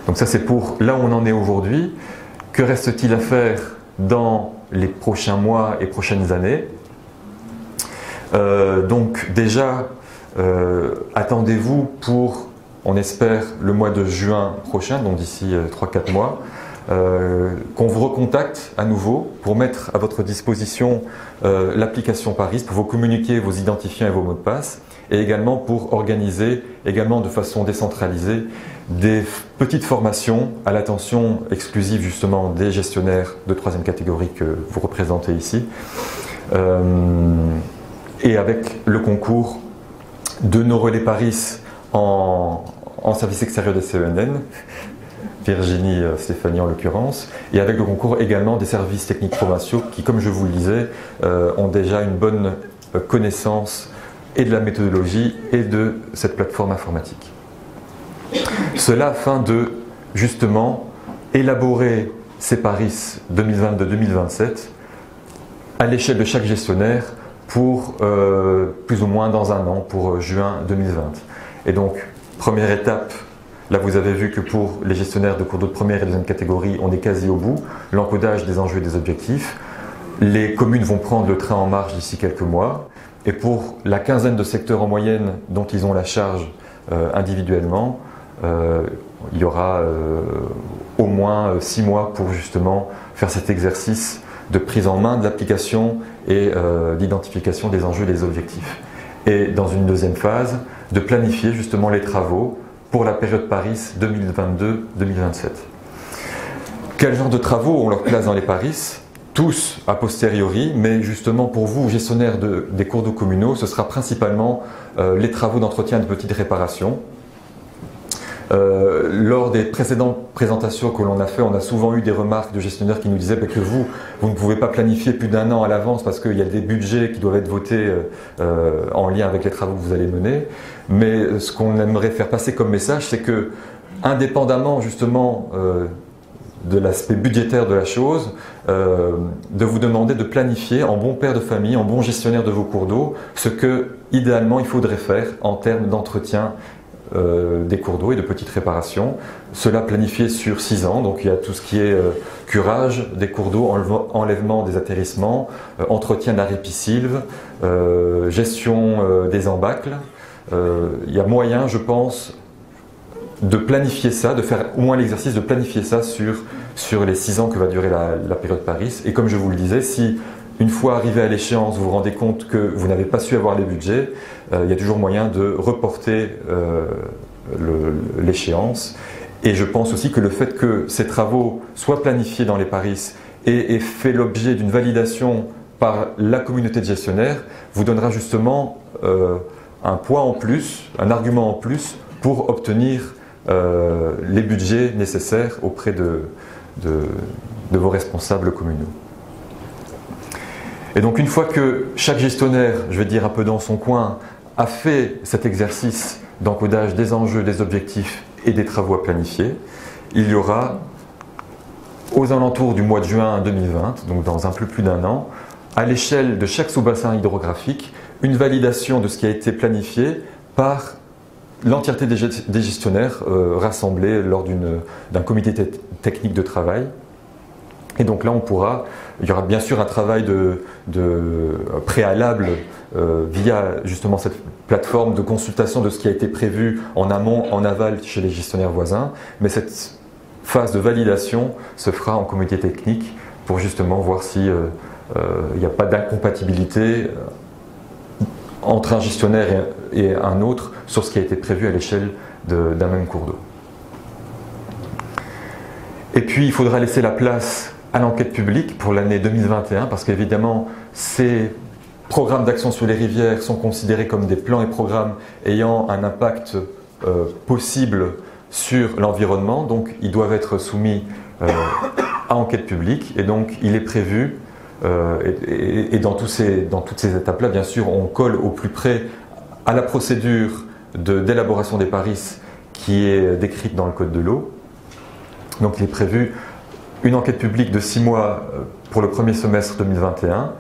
Donc ça c'est pour là où on en est aujourd'hui. Que reste-t-il à faire dans les prochains mois et prochaines années? Donc déjà, attendez-vous pour, on espère, le mois de juin prochain, donc d'ici 3-4 mois, qu'on vous recontacte à nouveau pour mettre à votre disposition l'application PARIS, pour vous communiquer vos identifiants et vos mots de passe, et également pour organiser, également de façon décentralisée, des petites formations à l'attention exclusive justement des gestionnaires de 3e catégorie que vous représentez ici, et avec le concours de nos relais PARIS en service extérieur des CNN, Virginie, Stéphanie en l'occurrence, et avec le concours également des services techniques provinciaux qui, comme je vous le disais, ont déjà une bonne connaissance et de la méthodologie et de cette plateforme informatique. Cela afin de justement élaborer ces PARIS 2022-2027 à l'échelle de chaque gestionnaire pour plus ou moins dans un an, pour juin 2020. Et donc, première étape, là vous avez vu que pour les gestionnaires de cours d'eau de première et deuxième catégorie, on est quasi au bout, l'encodage des enjeux et des objectifs. Les communes vont prendre le train en marche d'ici quelques mois. Et pour la quinzaine de secteurs en moyenne dont ils ont la charge individuellement, il y aura au moins 6 mois pour justement faire cet exercice de prise en main de l'application et d'identification des enjeux et des objectifs. Et dans une deuxième phase, de planifier justement les travaux pour la période PARIS 2022-2027. Quel genre de travaux ont leur place dans les PARIS? Tous a posteriori, mais justement pour vous, gestionnaires des cours d'eau communaux, ce sera principalement les travaux d'entretien de petites réparations. Lors des précédentes présentations que l'on a fait, on a souvent eu des remarques de gestionnaires qui nous disaient que vous ne pouvez pas planifier plus d'1 an à l'avance parce qu'il y a des budgets qui doivent être votés en lien avec les travaux que vous allez mener. Mais ce qu'on aimerait faire passer comme message, c'est que, indépendamment justement de l'aspect budgétaire de la chose, de vous demander de planifier en bon père de famille, en bon gestionnaire de vos cours d'eau, ce que idéalement il faudrait faire en termes d'entretien des cours d'eau et de petites réparations. Cela planifié sur 6 ans, donc il y a tout ce qui est curage des cours d'eau, enlèvement des atterrissements, entretien d'arrêt piscilve, gestion des embâcles. Il y a moyen, je pense, de planifier ça, de faire au moins l'exercice de planifier ça sur les 6 ans que va durer la période Paris. Et comme je vous le disais, si une fois arrivé à l'échéance, vous vous rendez compte que vous n'avez pas su avoir les budgets, il y a toujours moyen de reporter l'échéance. Et je pense aussi que le fait que ces travaux soient planifiés dans les Paris et fait l'objet d'une validation par la communauté de gestionnaires vous donnera justement un poids en plus, un argument en plus pour obtenir les budgets nécessaires auprès de vos responsables communaux. Et donc une fois que chaque gestionnaire, je vais dire un peu dans son coin, a fait cet exercice d'encodage des enjeux, des objectifs et des travaux à planifier, il y aura aux alentours du mois de juin 2020, donc dans un peu plus d'1 an, à l'échelle de chaque sous-bassin hydrographique, une validation de ce qui a été planifié par l'entièreté des gestionnaires rassemblés lors d'un comité technique de travail. Et donc là, il y aura bien sûr un travail de préalable via justement cette plateforme de consultation de ce qui a été prévu en amont, en aval chez les gestionnaires voisins. Mais cette phase de validation se fera en comité technique pour justement voir si il n'y a pas d'incompatibilité entre un gestionnaire et un autre sur ce qui a été prévu à l'échelle d'un même cours d'eau. Et puis il faudra laisser la place à l'enquête publique pour l'année 2021 parce qu'évidemment ces programmes d'action sur les rivières sont considérés comme des plans et programmes ayant un impact possible sur l'environnement, donc ils doivent être soumis à enquête publique et donc il est prévu et dans toutes ces étapes-là, bien sûr, on colle au plus près à la procédure d'élaboration des Paris qui est décrite dans le Code de l'eau. Donc il est prévu une enquête publique de 6 mois pour le premier semestre 2021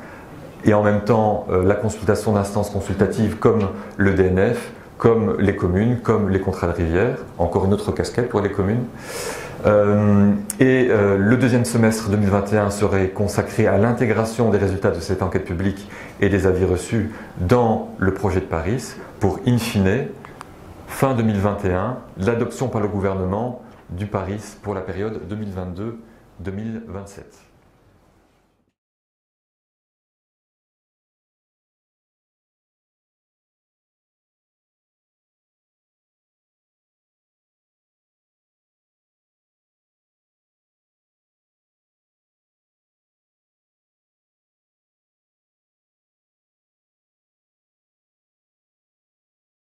et en même temps la consultation d'instances consultatives comme le DNF, comme les communes, comme les contrats de rivière, encore une autre casquette pour les communes. Le deuxième semestre 2021 serait consacré à l'intégration des résultats de cette enquête publique et des avis reçus dans le projet de Paris pour, in fine, fin 2021, l'adoption par le gouvernement du Paris pour la période 2022-2027.